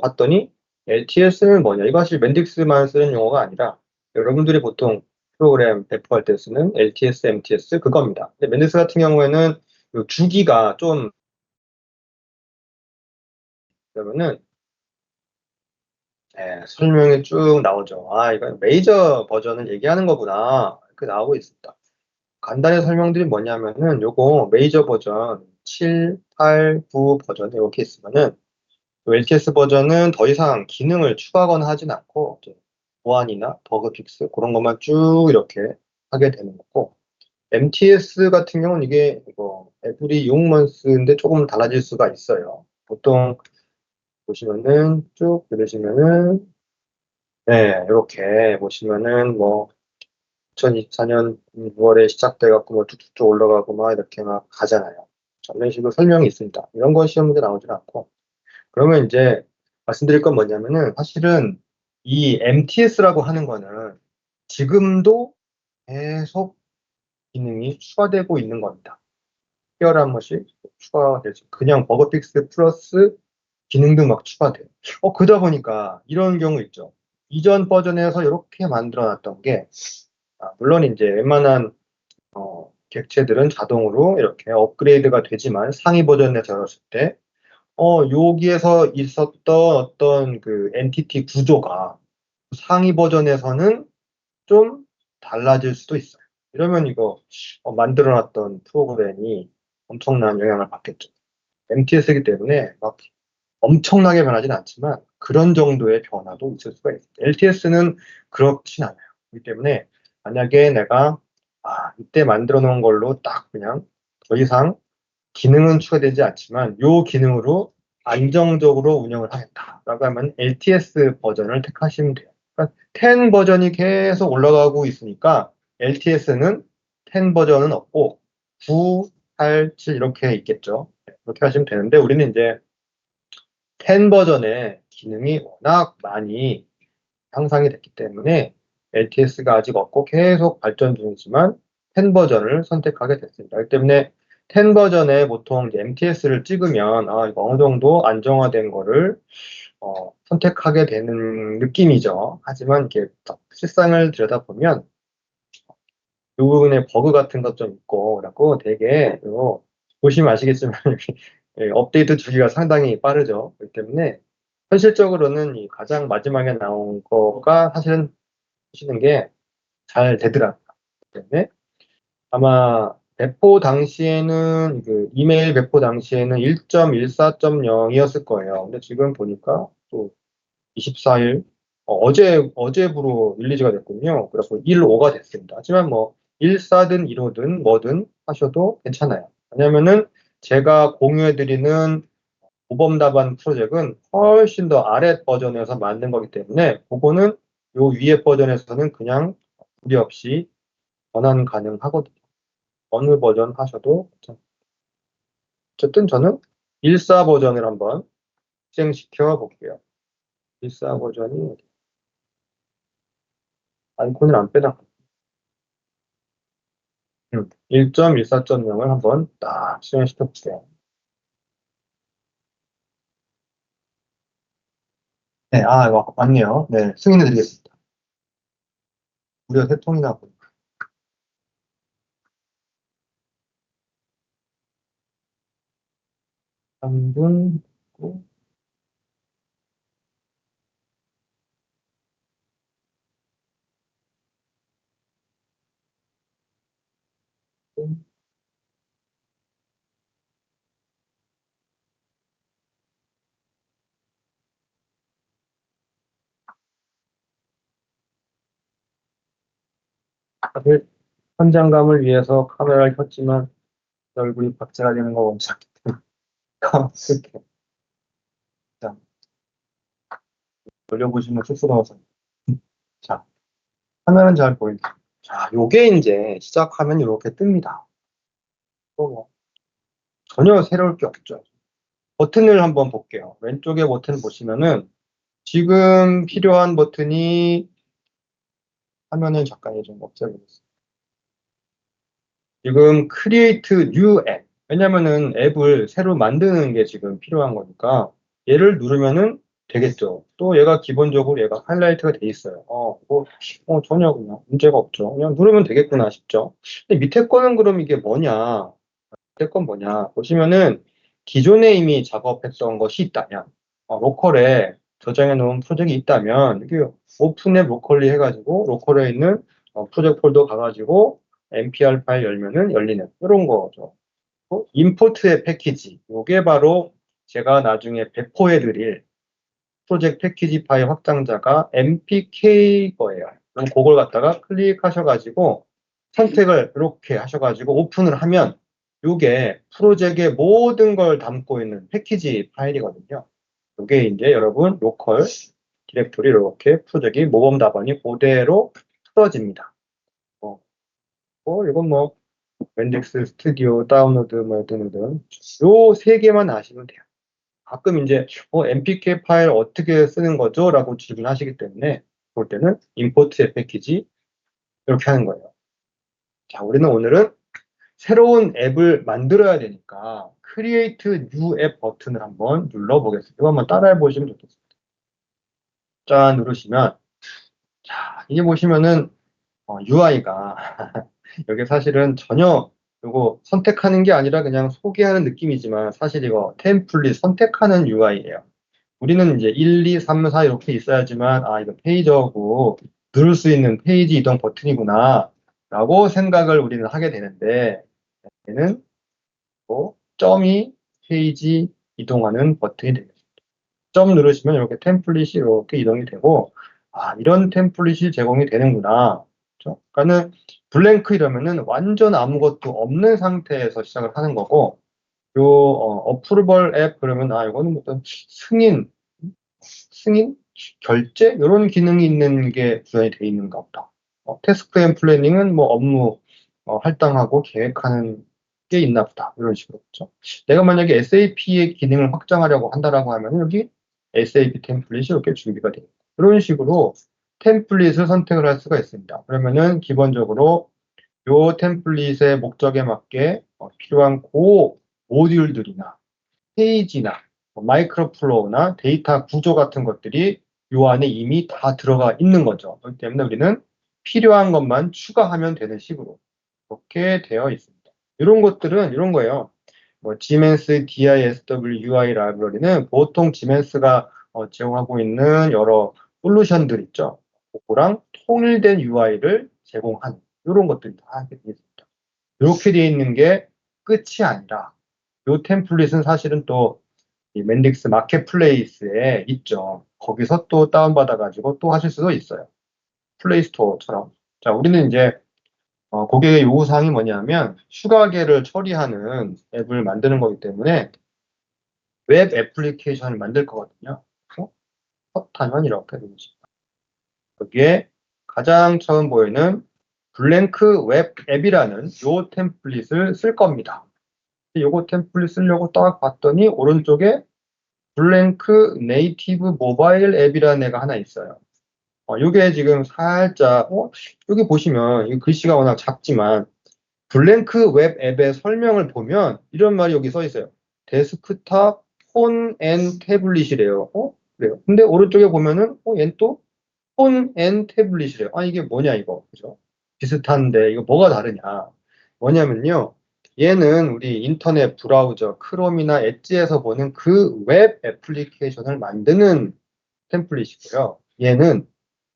봤더니, LTS는 뭐냐. 이거 사실 맨딕스만 쓰는 용어가 아니라, 여러분들이 보통 프로그램 배포할 때 쓰는 LTS, MTS 그겁니다. 근데 맨딕스 같은 경우에는 그 주기가 좀 그러면은 설명이 쭉 나오죠. 아, 이건 메이저 버전을 얘기하는 거구나. 이렇게 나오고 있습니다. 간단히 설명드린 뭐냐면은 요거 메이저 버전 7, 8, 9 버전 이렇게 있으면은 LTS 버전은 더 이상 기능을 추가하거나 하진 않고 이제 보안이나 버그 픽스 그런 것만 쭉 이렇게 하게 되는 거고 MTS 같은 경우는 이게 이거 에브리 6month인데 조금 달라질 수가 있어요. 보통 보시면은 쭉 들으시면은 이렇게 보시면은 뭐 2024년 6월에 시작돼 갖고 뭐 쭉쭉 올라가고 막 이렇게 막 가잖아요. 이런 식으로 설명이 있습니다. 이런 건 시험 문제 나오진 않고 그러면 이제 말씀드릴 건 뭐냐면은 사실은 이 MTS라고 하는 거는 지금도 계속 기능이 추가되고 있는 겁니다. 특별한 것이 추가가 되죠. 그냥 버그 픽스 플러스 기능도 막 추가돼요. 그러다 보니까 이런 경우 있죠. 이전 버전에서 이렇게 만들어 놨던 게, 물론 이제 웬만한, 객체들은 자동으로 이렇게 업그레이드가 되지만 상위 버전에 들었을 때, 여기에서 있었던 어떤 그 엔티티 구조가 상위 버전에서는 좀 달라질 수도 있어요. 이러면 이거 만들어 놨던 프로그램이 엄청난 영향을 받겠죠. MTS이기 때문에 막 엄청나게 변하진 않지만 그런 정도의 변화도 있을 수가 있어요. LTS는 그렇진 않아요. 그렇기 때문에 만약에 내가 이때 만들어 놓은 걸로 딱 그냥 더 이상 기능은 추가되지 않지만 요 기능으로 안정적으로 운영을 하겠다라고 하면 LTS 버전을 택하시면 돼요. 그러니까 10 버전이 계속 올라가고 있으니까 LTS는 10 버전은 없고 9, 8, 7 이렇게 있겠죠. 그렇게 하시면 되는데 우리는 이제 10 버전의 기능이 워낙 많이 향상이 됐기 때문에 LTS가 아직 없고 계속 발전 중이지만 10 버전을 선택하게 됐습니다. 그렇기 때문에 10 버전에 보통 MTS를 찍으면 이거 어느 정도 안정화된 거를 선택하게 되는 느낌이죠. 하지만 이렇게 실상을 들여다보면 이 부분에 버그 같은 것 좀 있고 그래갖고 되게 보시면 아시겠지만 업데이트 주기가 상당히 빠르죠. 그렇기 때문에 현실적으로는 이 가장 마지막에 나온 거가 사실은 하시는 게 잘 되더라고요. 때문에 아마 배포 당시에는 그 이메일 배포 당시에는 1.14.0이었을 거예요. 근데 지금 보니까 또 24일 어제부로 릴리즈가 됐군요. 그래서 1.5가 됐습니다. 하지만 뭐 1.4든 1.5든 뭐든 하셔도 괜찮아요. 왜냐면은 제가 공유해드리는 모범 답안 프로젝트는 훨씬 더 아래 버전에서 만든 거기 때문에 그거는 요 위에 버전에서는 그냥 무리 없이 전환 가능하거든요. 어느 버전 하셔도 괜찮아요. 어쨌든 저는 1.4 버전을 한번 실행시켜 볼게요. 1.4 버전이 아이콘을 안 빼다 1.14.0을 한번 딱 실행시켜 볼게요. 네, 이거 맞네요. 네, 승인해 드리겠습니다. 무려 3통이나 보니까. 3분, 사실 현장감을 위해서 카메라를 켰지만 얼굴이 박제가 되는 거 원치 않기 때문에 이렇게 자, 돌려보시면 쑥스러워서 자, 화면은 잘 보입니다. 자, 요게 이제 시작하면 이렇게 뜹니다. 뭐 전혀 새로울 게 없죠. 버튼을 한번 볼게요. 왼쪽에 버튼 보시면은 지금 필요한 버튼이 화면을 잠깐 좀 없애보겠습니다. 지금 Create New App. 왜냐면은 앱을 새로 만드는 게 지금 필요한 거니까 얘를 누르면은 되겠죠. 또 얘가 기본적으로 얘가 하이라이트가 돼 있어요. 전혀 그냥 문제가 없죠. 그냥 누르면 되겠구나 싶죠. 근데 밑에 거는 그럼 이게 뭐냐? 밑에 건 뭐냐? 보시면은 기존에 이미 작업했던 것이 있다면, 로컬에 저장해 놓은 프로젝트가 있다면, 이게 오픈앱 로컬리 해가지고, 로컬에 있는 프로젝트 폴더 가가지고, NPR 파일 열면은 열리는, 이런 거죠. 임포트의 패키지. 요게 바로 제가 나중에 배포해 드릴 프로젝트 패키지 파일 확장자가 MPK 거예요. 그럼 그걸 갖다가 클릭하셔가지고 선택을 이렇게 하셔가지고 오픈을 하면 이게 프로젝트의 모든 걸 담고 있는 패키지 파일이거든요. 이게 이제 여러분 로컬 디렉토리 이렇게 프로젝트 모범 답안이 그대로 틀어집니다. 이건 뭐 웬덱스 스튜디오 다운로드 뭐 등등 요 세 개만 아시면 돼요. 가끔 이제 MPK 파일 어떻게 쓰는 거죠? 라고 질문하시기 때문에 볼 때는 임포트의 패키지 이렇게 하는 거예요. 자, 우리는 오늘은 새로운 앱을 만들어야 되니까 Create New App 버튼을 한번 눌러보겠습니다. 이거 한번 따라해 보시면 좋겠습니다. 짠 누르시면 자, 이게 보시면은 UI가 여기 사실은 전혀 이거 선택하는 게 아니라 그냥 소개하는 느낌이지만 사실 이거 템플릿 선택하는 UI예요. 우리는 이제 1, 2, 3, 4 이렇게 있어야지만 이거 페이저고 누를 수 있는 페이지 이동 버튼이구나 라고 생각을 우리는 하게 되는데 얘는 점이 페이지 이동하는 버튼이 되겠습니다. 점 누르시면 이렇게 템플릿이 이렇게 이동이 되고 이런 템플릿이 제공이 되는구나. 그렇죠? 그러니까는 블랭크 이러면은 완전 아무것도 없는 상태에서 시작을 하는 거고 요 어프로벌 앱 그러면 이거는 어떤 승인, 결제 이런 기능이 있는 게 구현이 되어 있는가 보다. 태스크 앤 플래닝은 뭐 업무 할당하고 계획하는 게 있나 보다. 이런 식으로. 그렇죠? 내가 만약에 SAP의 기능을 확장하려고 한다라고 하면 여기 SAP 템플릿이 이렇게 준비가 됩니다. 이런 식으로 템플릿을 선택을 할 수가 있습니다. 그러면은 기본적으로 요 템플릿의 목적에 맞게 필요한 그 모듈들이나 페이지나 마이크로 플로우나 데이터 구조 같은 것들이 요 안에 이미 다 들어가 있는 거죠. 그렇기 때문에 우리는 필요한 것만 추가하면 되는 식으로 그렇게 되어 있습니다. 이런 것들은 이런 거예요. Gmens DISW UI 라이브러리는 보통 Gmens가 제공하고 있는 여러 솔루션들 있죠. 그거랑 통일된 UI를 제공하는 이런 것들이 다 되어 있습니다. 이렇게 되어 있는 게 끝이 아니라 이 템플릿은 사실은 또 이 맨딕스 마켓플레이스에 있죠. 거기서 또 다운받아가지고 또 하실 수도 있어요. 플레이스토어처럼. 자, 우리는 이제 고객의 요구사항이 뭐냐면 휴가계를 처리하는 앱을 만드는 거기 때문에 웹 애플리케이션을 만들 거거든요. 컷하면 이렇게 되죠. 여기에 가장 처음 보이는 블랭크 웹 앱이라는 요 템플릿을 쓸 겁니다. 요거 템플릿 쓰려고 딱 봤더니 오른쪽에 블랭크 네이티브 모바일 앱이라는 애가 하나 있어요. 요게 지금 살짝 여기 보시면 이 글씨가 워낙 작지만 블랭크 웹 앱의 설명을 보면 이런 말이 여기 써 있어요. 데스크탑 폰 앤 태블릿이래요. 그래요. 근데 오른쪽에 보면은 얘는 또 폰 앤 태블릿이래요. 이게 뭐냐 이거. 그죠? 비슷한데 이거 뭐가 다르냐. 뭐냐면요. 얘는 우리 인터넷 브라우저 크롬이나 엣지에서 보는 그 웹 애플리케이션을 만드는 템플릿이고요. 얘는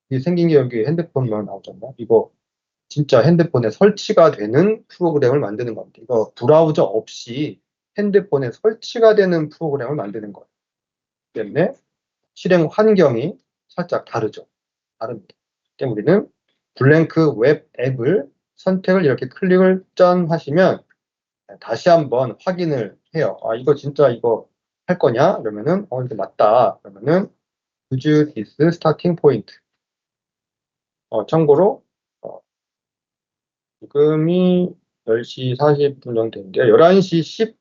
이게 생긴 게 여기 핸드폰만 나오잖아요. 이거 진짜 핸드폰에 설치가 되는 프로그램을 만드는 겁니다. 이거 브라우저 없이 핸드폰에 설치가 되는 프로그램을 만드는 거예요. 때문에 실행 환경이 살짝 다르죠. 다릅니다. 때문에 우리는 블랭크 웹 앱을 선택을 이렇게 클릭을 짠 하시면 다시 한번 확인을 해요. 이거 진짜 이거 할 거냐? 그러면은 이거 맞다. 그러면은 use this starting point. 참고로 지금이 10시 40분 정도 되는데 11시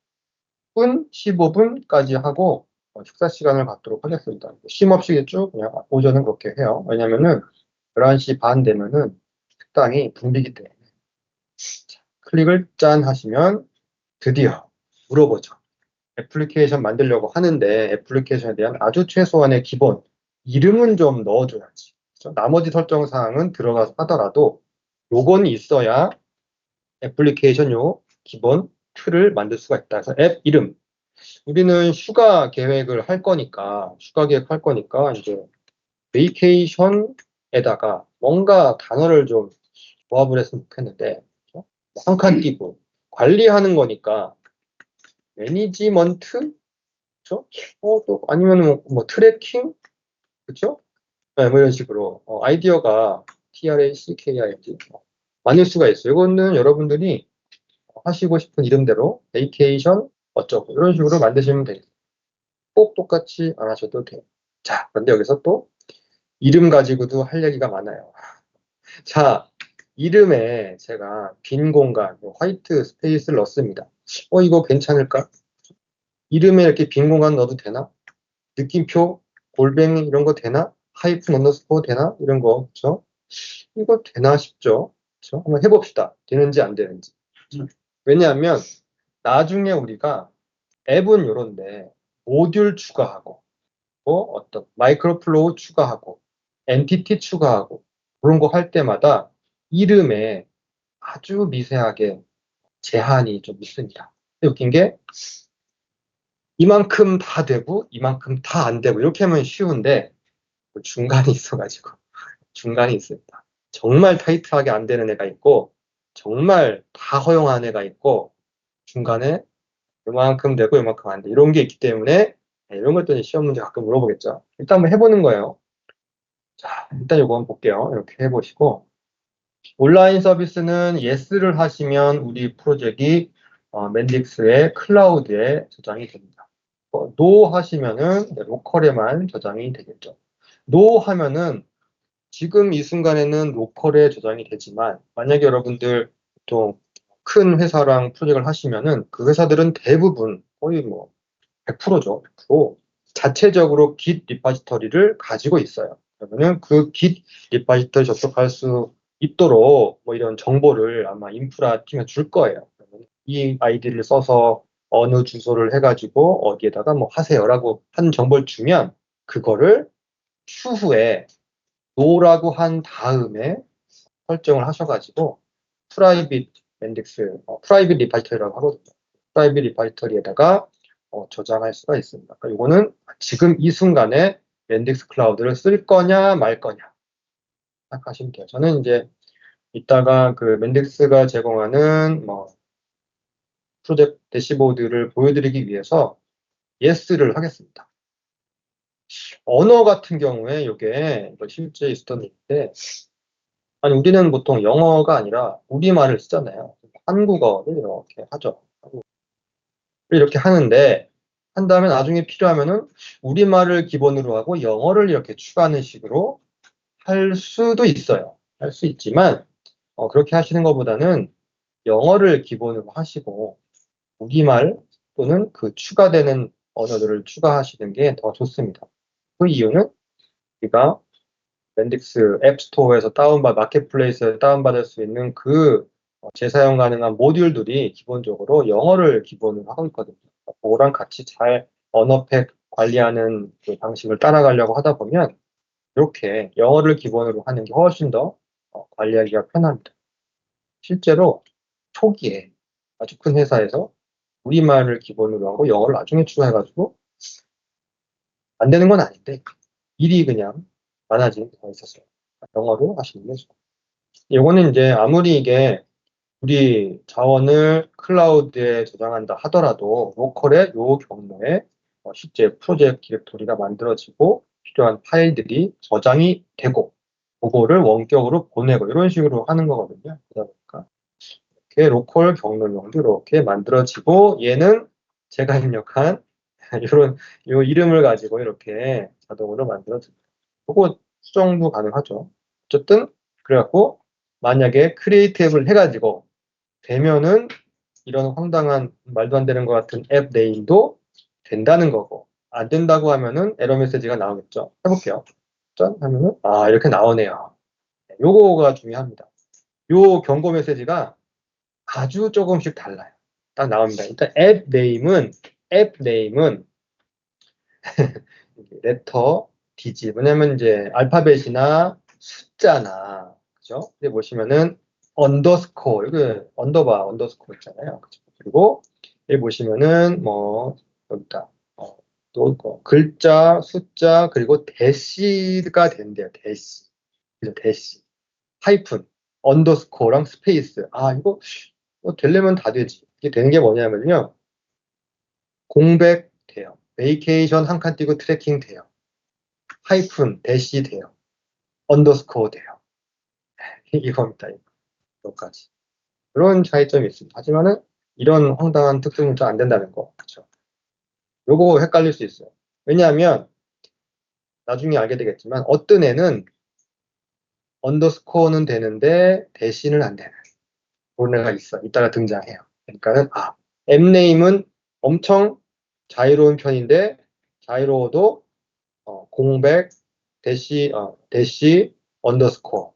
10분, 15분까지 하고 식사 시간을 갖도록 하겠습니다. 쉼 없이겠죠? 그냥 오전은 그렇게 해요. 왜냐면은 11시 반 되면은 식당이 붐비기 때문에. 자, 클릭을 짠 하시면 드디어 물어보죠. 애플리케이션 만들려고 하는데 애플리케이션에 대한 아주 최소한의 기본 이름은 좀 넣어줘야지. 그렇죠? 나머지 설정 사항은 들어가서 하더라도 요건 있어야 애플리케이션 요 기본 틀을 만들 수가 있다. 그래서 앱 이름. 우리는 휴가 계획을 할 거니까, 휴가 계획 할 거니까, 이제, 베이케이션에다가 뭔가 단어를 좀 조합을 했으면 좋겠는데, 한 칸 띄고, 관리하는 거니까, 매니지먼트? 그쵸? 또 아니면 뭐 트래킹? 그쵸? 네, 뭐 이런 식으로, 아이디어가 TRACKING, 많을 수가 있어요. 이거는 여러분들이 하시고 싶은 이름대로 베이케이션 어쩌고 이런 식으로 만드시면 되겠습니다. 꼭 똑같이 안 하셔도 돼요. 자, 그런데 여기서 또 이름 가지고도 할 얘기가 많아요. 자, 이름에 제가 빈 공간, 화이트 스페이스를 넣습니다. 이거 괜찮을까? 이름에 이렇게 빈 공간 넣어도 되나? 느낌표, 골뱅이 이런 거 되나? 하이픈 언더스코어 되나? 이런 거, 그렇죠? 이거 되나 싶죠? 그렇죠? 한번 해봅시다. 되는지 안 되는지. 왜냐하면 나중에 우리가 앱은 요런데 모듈 추가하고 어떤 마이크로 플로우 추가하고 엔티티 추가하고 그런 거 할 때마다 이름에 아주 미세하게 제한이 좀 있습니다. 웃긴 게 이만큼 다 되고 이만큼 다 안 되고 이렇게 하면 쉬운데 중간이 있어가지고 중간이 있습니다. 정말 타이트하게 안 되는 애가 있고 정말 다 허용하는 애가 있고 중간에 요만큼 되고 요만큼 안 돼. 이런 게 있기 때문에 이런 것들은 시험 문제 가끔 물어보겠죠. 일단 한번 해보는 거예요. 자, 일단 요거 한번 볼게요. 이렇게 해보시고 온라인 서비스는 yes를 하시면 우리 프로젝트이 맨딕스의 클라우드에 저장이 됩니다. no 하시면은 로컬에만 저장이 되겠죠. no 하면은 지금 이 순간에는 로컬에 저장이 되지만 만약에 여러분들 보통 큰 회사랑 프로젝트를 하시면은 그 회사들은 대부분 거의 뭐 100%죠. 100% 자체적으로 Git 리파지터리를 가지고 있어요. 그러면은 그 Git 리파지터리 접속할 수 있도록 뭐 이런 정보를 아마 인프라 팀에 줄 거예요. 그러면 이 아이디를 써서 어느 주소를 해가지고 어디에다가 뭐 하세요라고 한 정보를 주면 그거를 추후에 노라고 한 다음에 설정을 하셔가지고 프라이빗 밴딕스, 프라이빗 리파지터리라고 하거든요. 프라이빗 리파지터리에다가 저장할 수가 있습니다. 그러니까 이거는 지금 이 순간에 밴딕스 클라우드를 쓸 거냐 말 거냐 생각하시면 돼요. 저는 이제 이따가 그 밴딕스가 제공하는 뭐 프로젝트 대시보드를 보여드리기 위해서 예스를 하겠습니다. 언어 같은 경우에 이게 실제 있었던 일인데, 아니 우리는 보통 영어가 아니라 우리말을 쓰잖아요. 한국어를 이렇게 하죠. 이렇게 하는데 한 다음에 나중에 필요하면은 우리말을 기본으로 하고 영어를 이렇게 추가하는 식으로 할 수도 있어요. 할 수 있지만 그렇게 하시는 것보다는 영어를 기본으로 하시고 우리말 또는 그 추가되는 언어들을 추가하시는 게 더 좋습니다. 그 이유는 우리가 밴딕스 앱스토어에서 마켓플레이스에서 다운받을 수 있는 그 재사용 가능한 모듈들이 기본적으로 영어를 기본으로 하고 있거든요. 그거랑 같이 잘 언어팩 관리하는 그 방식을 따라가려고 하다 보면 이렇게 영어를 기본으로 하는 게 훨씬 더 관리하기가 편합니다. 실제로 초기에 아주 큰 회사에서 우리말을 기본으로 하고 영어를 나중에 추가해가지고 안 되는 건 아닌데 일이 그냥 많아진 경우가 있었어요. 영어로 하시는 게 좋아요. 요거는 이제 아무리 이게 우리 자원을 클라우드에 저장한다 하더라도 로컬의 요 경로에 실제 프로젝트 디렉토리가 만들어지고 필요한 파일들이 저장이 되고 그거를 원격으로 보내고 이런 식으로 하는 거거든요. 그러다 보니까 이렇게 로컬 경로명도 이렇게 만들어지고 얘는 제가 입력한 이런 요 이름을 가지고 이렇게 자동으로 만들어집니다. 그거 수정도 가능하죠. 어쨌든 그래갖고 만약에 크리에이트 앱을 해가지고 되면은 이런 황당한 말도 안 되는 것 같은 앱 네임도 된다는 거고 안 된다고 하면은 에러 메시지가 나오겠죠. 해볼게요. 짠 하면은 이렇게 나오네요. 요거가 중요합니다. 요 경고 메시지가 아주 조금씩 달라요. 딱 나옵니다. 일단 앱 네임은 레터 디지 왜냐면 이제 알파벳이나 숫자나 그죠? 근데 보시면은 언더스코어 여기 언더스코어 있잖아요. 그죠? 그리고 여기 보시면은 뭐 여기다 또 글자 숫자 그리고 대시가 된대요. 대시 그죠? 대시 하이픈 언더스코어랑 스페이스 이거 되려면 다 되지. 이게 되는 게 뭐냐면요. 공백 돼요. 베이케이션 한 칸 띄고 트래킹 돼요. 하이픈, 대시 돼요. 언더스코어 돼요. 이겁니다. 이거까지. 그런 차이점이 있습니다. 하지만은 이런 황당한 특성은 좀 안 된다는 거. 그렇죠? 요거 헷갈릴 수 있어요. 왜냐하면 나중에 알게 되겠지만 어떤 애는 언더스코어는 되는데 대시는 안 되는 그런 애가 있어. 이따가 등장해요. 그러니까는 앱네임은 엄청 자유로운 편인데 자유로워도 공백, 대시, 언더스코어,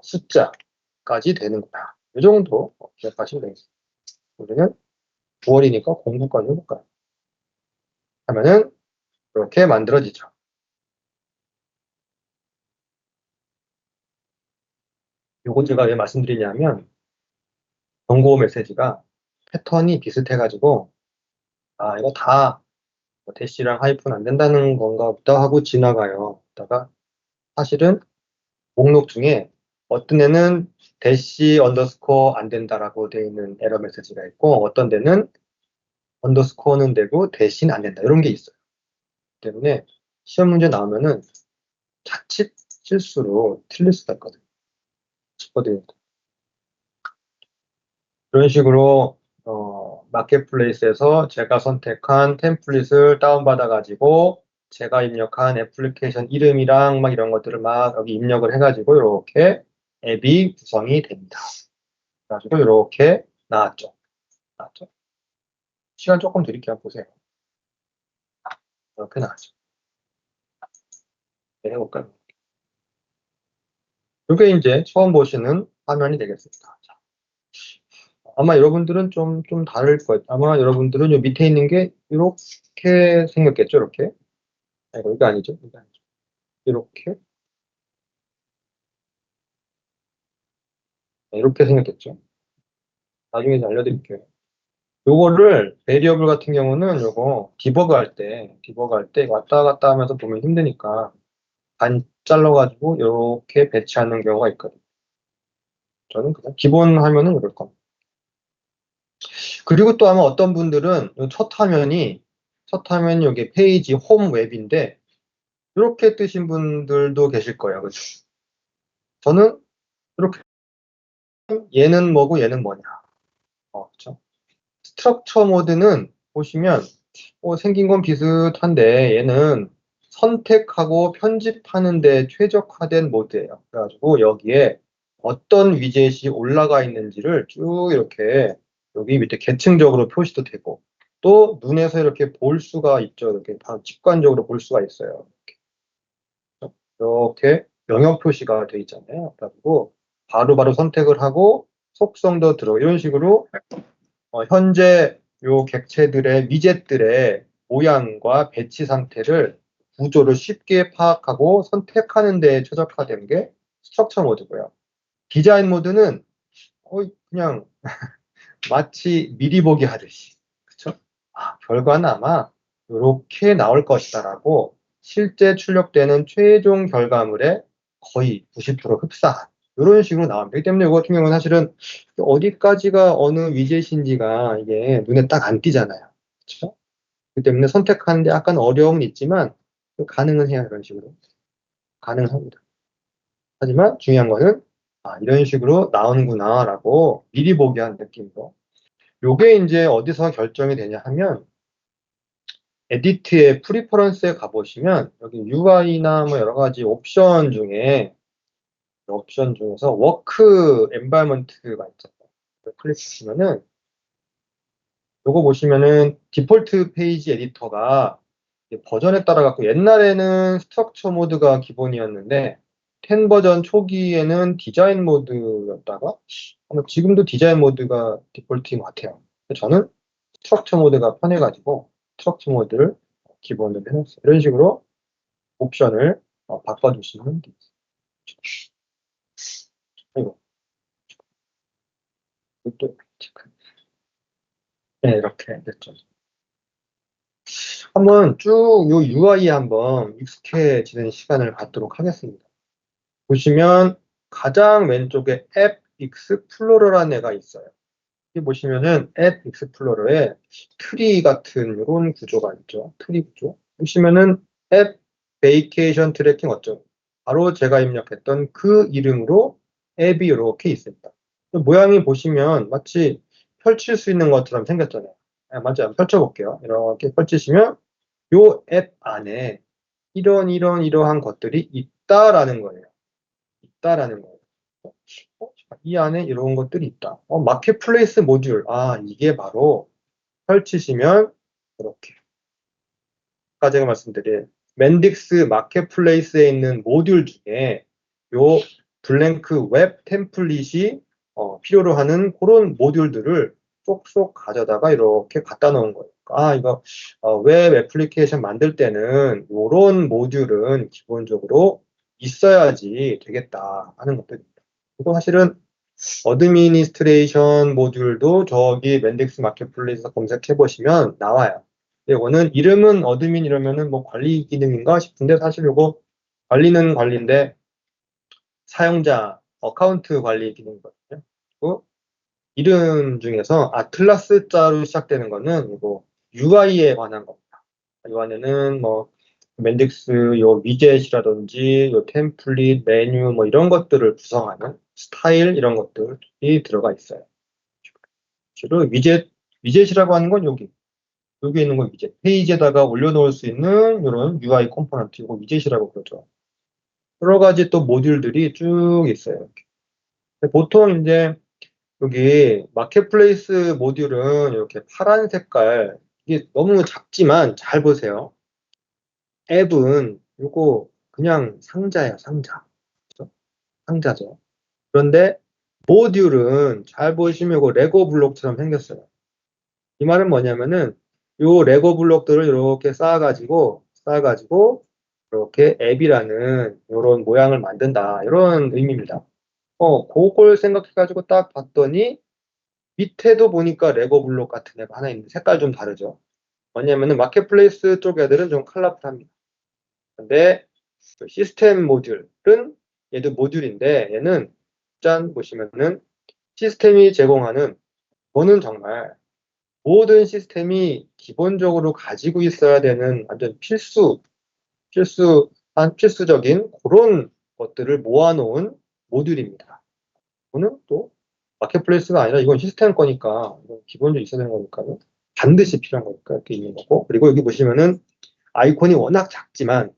숫자까지 되는구나. 이 정도 기억하시면 되겠습니다. 우리는 9월이니까 공부까지 해볼까요? 하면은 이렇게 만들어지죠. 요거 제가 왜 말씀드리냐면 경고 메시지가 패턴이 비슷해가지고 이거 다 대시랑 하이픈 안 된다는 건가 보다 하고 지나가요. 그러다가 사실은 목록 중에 어떤 데는 대시 언더스코어 안 된다라고 되어 있는 에러 메시지가 있고 어떤 데는 언더스코어는 되고 대시는 안 된다 이런 게 있어요. 때문에 시험 문제 나오면은 자칫 실수로 틀릴 수가 있거든요. 이런 식으로 마켓플레이스에서 제가 선택한 템플릿을 다운받아 가지고 제가 입력한 애플리케이션 이름이랑 막 이런 것들을 막 여기 입력을 해가지고 이렇게 앱이 구성이 됩니다. 그래가지고 이렇게 나왔죠. 나왔죠. 시간 조금 드릴게요. 보세요. 이렇게 나왔죠. 네, 해볼까요? 이게 이제 처음 보시는 화면이 되겠습니다. 자, 아마 여러분들은 좀 다를 거예요. 아마 여러분들은 요 밑에 있는 게 이렇게 생겼겠죠, 이렇게. 이거 아니죠, 이거 아니죠. 이렇게. 이렇게 생겼겠죠. 나중에 이제 알려드릴게요. 요거를 베리어블 같은 경우는 요거 디버그 할 때 왔다 갔다 하면서 보면 힘드니까 반 잘라가지고 이렇게 배치하는 경우가 있거든요. 저는 그냥 기본 화면은 이럴 겁니다. 그리고 또 아마 어떤 분들은 첫 화면이 여기 페이지 홈 웹인데 이렇게 뜨신 분들도 계실 거예요. 그죠? 저는 이렇게 얘는 뭐고 얘는 뭐냐. 그렇죠? 스트럭처 모드는 보시면 생긴 건 비슷한데 얘는 선택하고 편집하는 데 최적화된 모드예요. 그래가지고 여기에 어떤 위젯이 올라가 있는지를 쭉 이렇게 여기 밑에 계층적으로 표시도 되고 또 눈에서 이렇게 볼 수가 있죠. 이렇게 바로 직관적으로 볼 수가 있어요. 이렇게 영역 표시가 되어 있잖아요. 그래가지고 바로바로 선택을 하고 속성도 들어 이런 식으로 현재 요 객체들의 위젯들의 모양과 배치 상태를 구조를 쉽게 파악하고 선택하는 데 최적화된 게 스트럭처 모드고요. 디자인 모드는 그냥 마치 미리 보기 하듯이 그쵸? 결과는 아마 이렇게 나올 것이다라고 실제 출력되는 최종 결과물의 거의 90% 흡사한 이런 식으로 나옵니다. 그렇기 때문에 이거 같은 경우는 사실은 어디까지가 어느 위젯인지가 이게 눈에 딱 안 띄잖아요. 그렇죠? 그렇기 때문에 선택하는데 약간 어려움은 있지만 가능은 해요. 이런 식으로. 가능합니다. 하지만 중요한 거는 이런 식으로 나오는구나라고 미리 보기 한 느낌으로. 요게 이제 어디서 결정이 되냐 하면 에디트의 프리퍼런스에 가보시면 여기 UI나 뭐 여러 가지 옵션 중에서 워크 엔바이먼트가 있잖아요. 클릭하시면은 요거 보시면은 디폴트 페이지 에디터가 버전에 따라 갖고 옛날에는 스트럭처 모드가 기본이었는데 10 버전 초기에는 디자인 모드였다가 아마 지금도 디자인 모드가 디폴트인 것 같아요. 저는 스트럭처 모드가 편해가지고 스트럭처 모드를 기본으로 해놨어요. 이런 식으로 옵션을 바꿔주시면 됩니다. 이거 또 체크. 네, 이렇게 됐죠. 한번 쭉 요 UI에 한번 익숙해지는 시간을 갖도록 하겠습니다. 보시면 가장 왼쪽에 앱 익스플로러라는 애가 있어요. 여기 보시면은 앱 익스플로러에 트리 같은 이런 구조가 있죠. 트리 구조. 보시면은 앱 베이케이션 트래킹 어쩌고. 바로 제가 입력했던 그 이름으로 앱이 이렇게 있습니다. 모양이 보시면 마치 펼칠 수 있는 것처럼 생겼잖아요. 맞아요. 펼쳐볼게요. 이렇게 펼치시면 요 앱 안에 이러한 것들이 있다라는 거예요. 있다라는 거예요. 이 안에 이런 것들이 있다. 마켓플레이스 모듈. 이게 바로 펼치시면 이렇게. 아까 제가 말씀드린 맨딕스 마켓플레이스에 있는 모듈 중에 요 블랭크 웹 템플릿이 필요로 하는 그런 모듈들을 쏙쏙 가져다가 이렇게 갖다 놓은 거예요. 이거 웹 애플리케이션 만들 때는 이런 모듈은 기본적으로 있어야지 되겠다 하는 것들입니다. 이거 사실은 어드미니스트레이션 모듈도 저기 맨딕스 마켓플레이스에서 검색해 보시면 나와요. 이거는 이름은 어드민 이러면은 뭐 관리 기능인가 싶은데 사실 이거 관리는 관리인데 사용자 어카운트 관리 기능이거든요. 그리고 이름 중에서 아틀라스 자로 시작되는 거는 이거 UI에 관한 겁니다. 이 안에는 뭐 맨딕스 요 위젯이라든지 요 템플릿, 메뉴 뭐 이런 것들을 구성하는 스타일 이런 것들이 들어가 있어요. 주로 위젯이라고 하는 건 여기 있는 건 위젯. 페이지에다가 올려놓을 수 있는 이런 UI 컴포넌트 이거 위젯이라고 그러죠. 여러 가지 또 모듈들이 쭉 있어요. 이렇게. 보통 이제 여기 마켓플레이스 모듈은 이렇게 파란 색깔, 이게 너무 작지만 잘 보세요. 앱은 이거 그냥 상자예요, 상자. 그죠? 상자죠. 그런데 모듈은 잘 보시면 이거 레고 블록처럼 생겼어요. 이 말은 뭐냐면은 요 레고 블록들을 이렇게 쌓아가지고 이렇게 앱이라는 이런 모양을 만든다. 이런 의미입니다. 그걸 생각해가지고 딱 봤더니 밑에도 보니까 레고 블록 같은 애가 하나 있는데 색깔 좀 다르죠. 뭐냐면은 마켓플레이스 쪽 애들은 좀 컬러풀합니다. 근데 그 시스템 모듈은 얘도 모듈인데 얘는 짠 보시면은 시스템이 제공하는 이거는 정말 모든 시스템이 기본적으로 가지고 있어야 되는 완전 필수적인 그런 것들을 모아놓은 모듈입니다. 이거는 또 마켓플레이스가 아니라 이건 시스템 거니까 이건 기본적으로 있어야 되는 거니까요. 반드시 필요한 거니까 이렇게 있는 거고. 그리고 여기 보시면은 아이콘이 워낙 작지만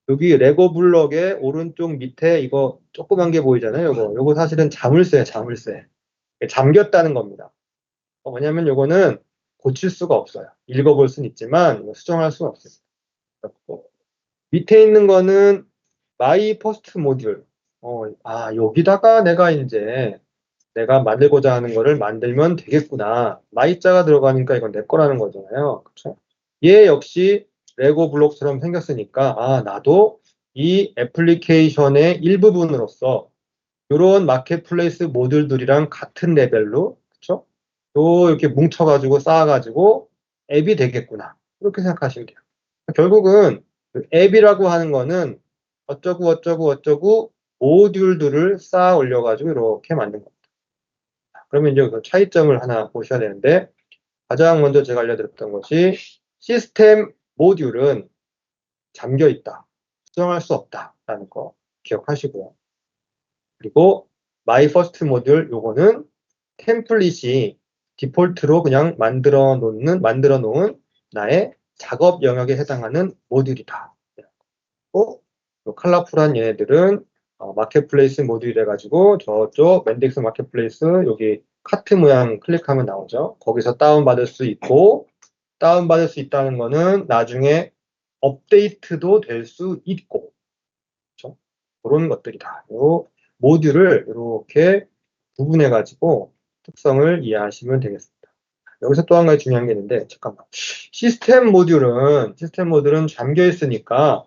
여기 레고 블럭의 오른쪽 밑에 이거 조그만 게 보이잖아요. 요거 사실은 자물쇠, 자물쇠. 잠겼다는 겁니다. 뭐냐면 요거는 고칠 수가 없어요. 읽어볼 수는 있지만 이거 수정할 수는 없어요. 그래갖고 밑에 있는 거는 마이 퍼스트 모듈. 여기다가 내가 만들고자 하는 거를 만들면 되겠구나. 마이자가 들어가니까 이건 내 거라는 거잖아요. 그쵸? 얘 역시 레고 블록처럼 생겼으니까, 나도 이 애플리케이션의 일부분으로서 이런 마켓플레이스 모듈들이랑 같은 레벨로, 그쵸? 이렇게 뭉쳐가지고 쌓아가지고 앱이 되겠구나. 이렇게 생각하시면 돼요. 결국은 그 앱이라고 하는 거는 어쩌고 모듈들을 쌓아 올려가지고 이렇게 만든 겁니다. 그러면 이제 그 차이점을 하나 보셔야 되는데 가장 먼저 제가 알려드렸던 것이 시스템 모듈은 잠겨 있다. 수정할 수 없다라는 거 기억하시고요. 그리고 마이 퍼스트 모듈 요거는 템플릿이 디폴트로 그냥 만들어 놓은 나의 작업 영역에 해당하는 모듈이다. 또 컬러풀한 얘네들은 마켓플레이스 모듈이라 가지고 저쪽 맨덱스 마켓플레이스 여기 카트 모양 클릭하면 나오죠. 거기서 다운받을 수 있고 다운받을 수 있다는 거는 나중에 업데이트도 될 수 있고 그렇죠? 그런 것들이다. 요 모듈을 이렇게 구분해 가지고 특성을 이해하시면 되겠습니다. 여기서 또 한 가지 중요한 게 있는데 잠깐만. 시스템 모듈은 잠겨 있으니까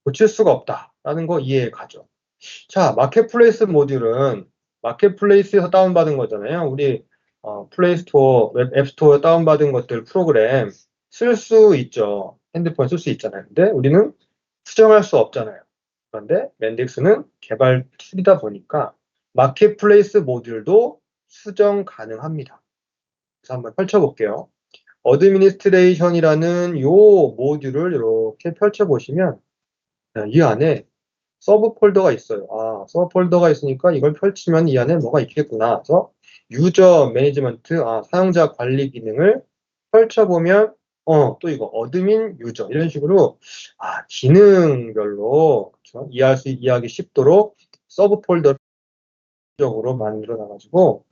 고칠 수가 없다라는 거 이해 가죠. 자, 마켓플레이스 모듈은 마켓플레이스에서 다운받은 거잖아요. 우리 플레이스토어, 앱스토어 다운받은 것들 프로그램 쓸 수 있죠. 핸드폰 쓸 수 있잖아요. 근데 우리는 수정할 수 없잖아요. 그런데 멘딕스는 개발 툴이다 보니까 마켓플레이스 모듈도 수정 가능합니다. 그래서 한번 펼쳐볼게요. 어드미니스트레이션이라는 요 모듈을 이렇게 펼쳐보시면 이 안에 서브 폴더가 있어요. 서브 폴더가 있으니까 이걸 펼치면 이 안에 뭐가 있겠구나. 그래서 유저 매니지먼트, 사용자 관리 기능을 펼쳐보면, 또 이거 어드민 유저 이런 식으로 기능별로 그쵸? 이해하기 쉽도록 서브 폴더를 적으로 만들어 놔가지고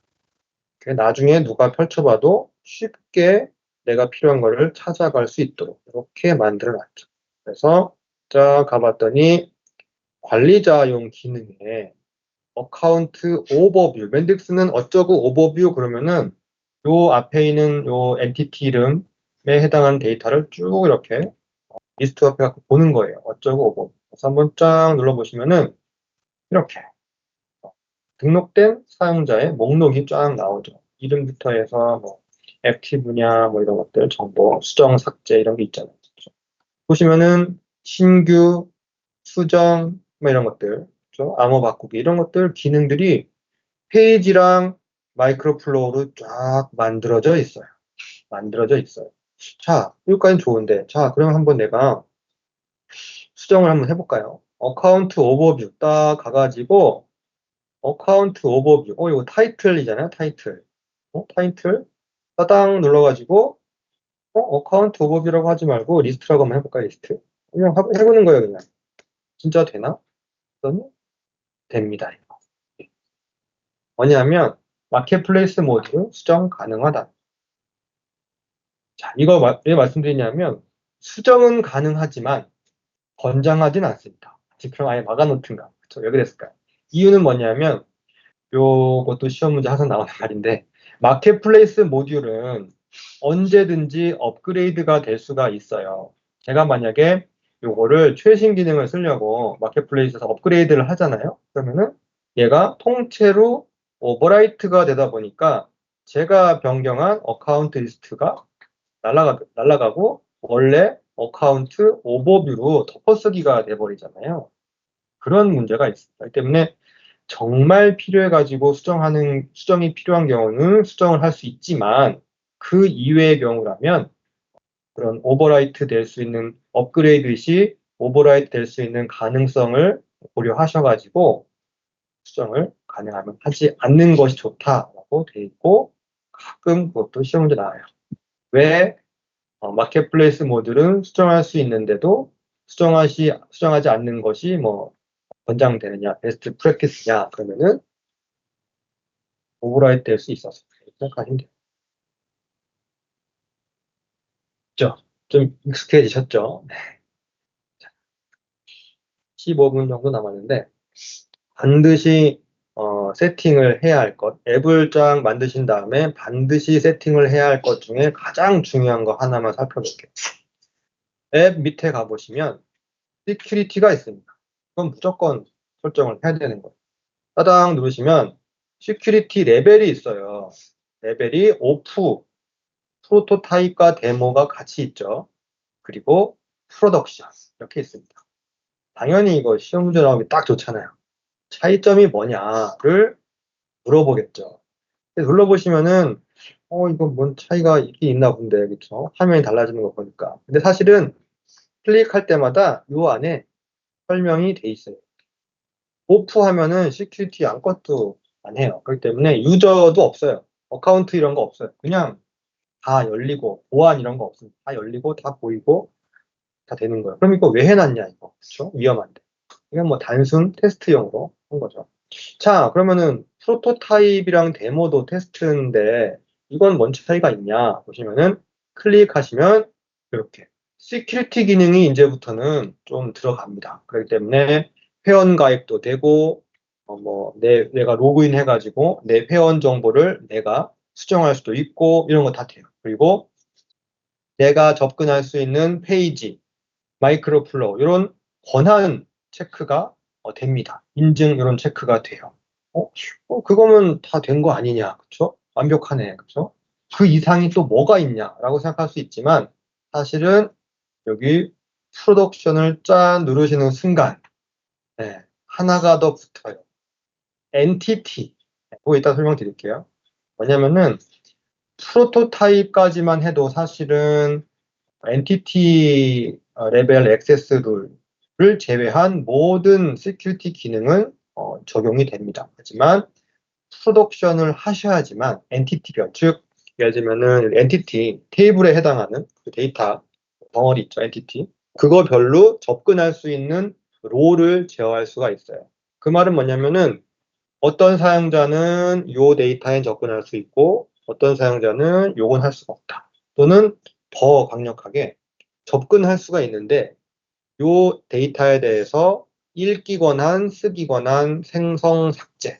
나중에 누가 펼쳐봐도 쉽게 내가 필요한 거를 찾아갈 수 있도록 이렇게 만들어 놨죠. 그래서 자 가봤더니 관리자용 기능에 어카운트 오버뷰, 맨딕스는 어쩌고 오버뷰 그러면은 요 앞에 있는 요 엔티티 이름에 해당하는 데이터를 쭉 이렇게 리스트업 해갖고 보는 거예요. 어쩌고 오버뷰. 그래서 한번 쫙 눌러보시면은 이렇게 등록된 사용자의 목록이 쫙 나오죠. 이름부터 해서 뭐 액티브냐 뭐 이런 것들 정보 수정 삭제 이런 게 있잖아요. 그렇죠? 보시면은 신규 수정 뭐 이런 것들 그렇죠? 암호 바꾸기 이런 것들 기능들이 페이지랑 마이크로 플로우로 쫙 만들어져 있어요. 자, 여기까지는 좋은데 자 그럼 한번 내가 수정을 한번 해볼까요? 어카운트 오버뷰 딱 가가지고 어카운트 오버뷰 이거 타이틀이잖아요. 타이틀 따당 눌러가지고 어카운트 오버뷰라고 하지 말고 리스트라고 한번 해볼까요? 리스트 그냥 해보는 거예요. 그냥 진짜 되나? 그랬더니 됩니다. 이거. 뭐냐면 마켓플레이스 모듈은 수정 가능하다. 자, 이거 왜 말씀드리냐면 수정은 가능하지만 권장하진 않습니다. 그럼 아예 막아놓든가. 그쵸? 왜 그랬을까요? 이유는 뭐냐면 요것도 시험 문제 항상 나오는 말인데 마켓플레이스 모듈은 언제든지 업그레이드가 될 수가 있어요. 제가 만약에 요거를 최신 기능을 쓰려고 마켓플레이스에서 업그레이드를 하잖아요. 그러면은 얘가 통째로 오버라이트가 되다 보니까 제가 변경한 어카운트 리스트가 날아가고 원래 어카운트 오버뷰로 덮어쓰기가 돼버리잖아요. 그런 문제가 있습니다. 그렇기 때문에 정말 필요해가지고 수정이 필요한 경우는 수정을 할 수 있지만 그 이외의 경우라면 그런 오버라이트 될 수 있는 업그레이드 시 오버라이트 될 수 있는 가능성을 고려하셔가지고 수정을 가능하면 하지 않는 것이 좋다라고 돼 있고 가끔 그것도 시험 문제 나와요. 왜 마켓플레이스 모듈은 수정할 수 있는데도 수정하지 않는 것이 뭐 권장되느냐, 베스트 프랙티스냐 그러면은 오버라이트 될 수 있어서 생각하시면 돼요. 그죠? 좀 익숙해지셨죠? 네. 15분 정도 남았는데 반드시 세팅을 해야 할 것, 앱을 쫙 만드신 다음에 반드시 세팅을 해야 할 것 중에 가장 중요한 거 하나만 살펴볼게요. 앱 밑에 가보시면 시큐리티가 있습니다. 그건 무조건 설정을 해야 되는 거예요. 따당 누르시면 시큐리티 레벨이 있어요. 레벨이 오프, 프로토타입과 데모가 같이 있죠. 그리고 프로덕션 이렇게 있습니다. 당연히 이거 시험 문제 나오기 딱 좋잖아요. 차이점이 뭐냐를 물어보겠죠. 눌러보시면은 이거 뭔 차이가 있긴 있나 본데 그쵸? 화면이 달라지는 거 보니까. 근데 사실은 클릭할 때마다 요 안에 설명이 돼 있어요. 오프하면은 시큐리티 아무것도 안 해요. 그렇기 때문에 유저도 없어요. 어카운트 이런 거 없어요. 그냥 다 열리고 보안 이런 거 없습니다. 다 열리고 다 보이고 다 되는 거예요. 그럼 이거 왜 해놨냐 이거 그렇죠? 위험한데. 이건 뭐 단순 테스트용으로 한 거죠. 자, 그러면은 프로토타입이랑 데모도 테스트인데 이건 뭔 차이가 있냐 보시면은 클릭하시면 이렇게 시큐리티 기능이 이제부터는 좀 들어갑니다. 그렇기 때문에 회원 가입도 되고 뭐 내가 로그인 해가지고 내 회원 정보를 내가 수정할 수도 있고 이런 거 다 돼요. 그리고 내가 접근할 수 있는 페이지, 마이크로 플로우 이런 권한 체크가 됩니다. 인증 이런 체크가 돼요. 그거면 다 된 거 아니냐, 그쵸? 완벽하네, 그쵸? 그 이상이 또 뭐가 있냐라고 생각할 수 있지만 사실은 여기 프로덕션을 짠 누르시는 순간 네, 하나가 더 붙어요. 엔티티. 그거 이따 설명드릴게요. 뭐냐면은 프로토타입까지만 해도 사실은 엔티티 레벨 액세스 룰을 제외한 모든 시큐리티 기능은 적용이 됩니다. 하지만 프로덕션을 하셔야지만 엔티티별, 즉 예를 들면은 엔티티 테이블에 해당하는 그 데이터 덩어리 있죠, 엔티티. 그거별로 접근할 수 있는 롤을 제어할 수가 있어요. 그 말은 뭐냐면은 어떤 사용자는 요 데이터에 접근할 수 있고 어떤 사용자는 요건 할 수가 없다. 또는 더 강력하게 접근할 수가 있는데 요 데이터에 대해서 읽기 권한, 쓰기 권한, 생성, 삭제.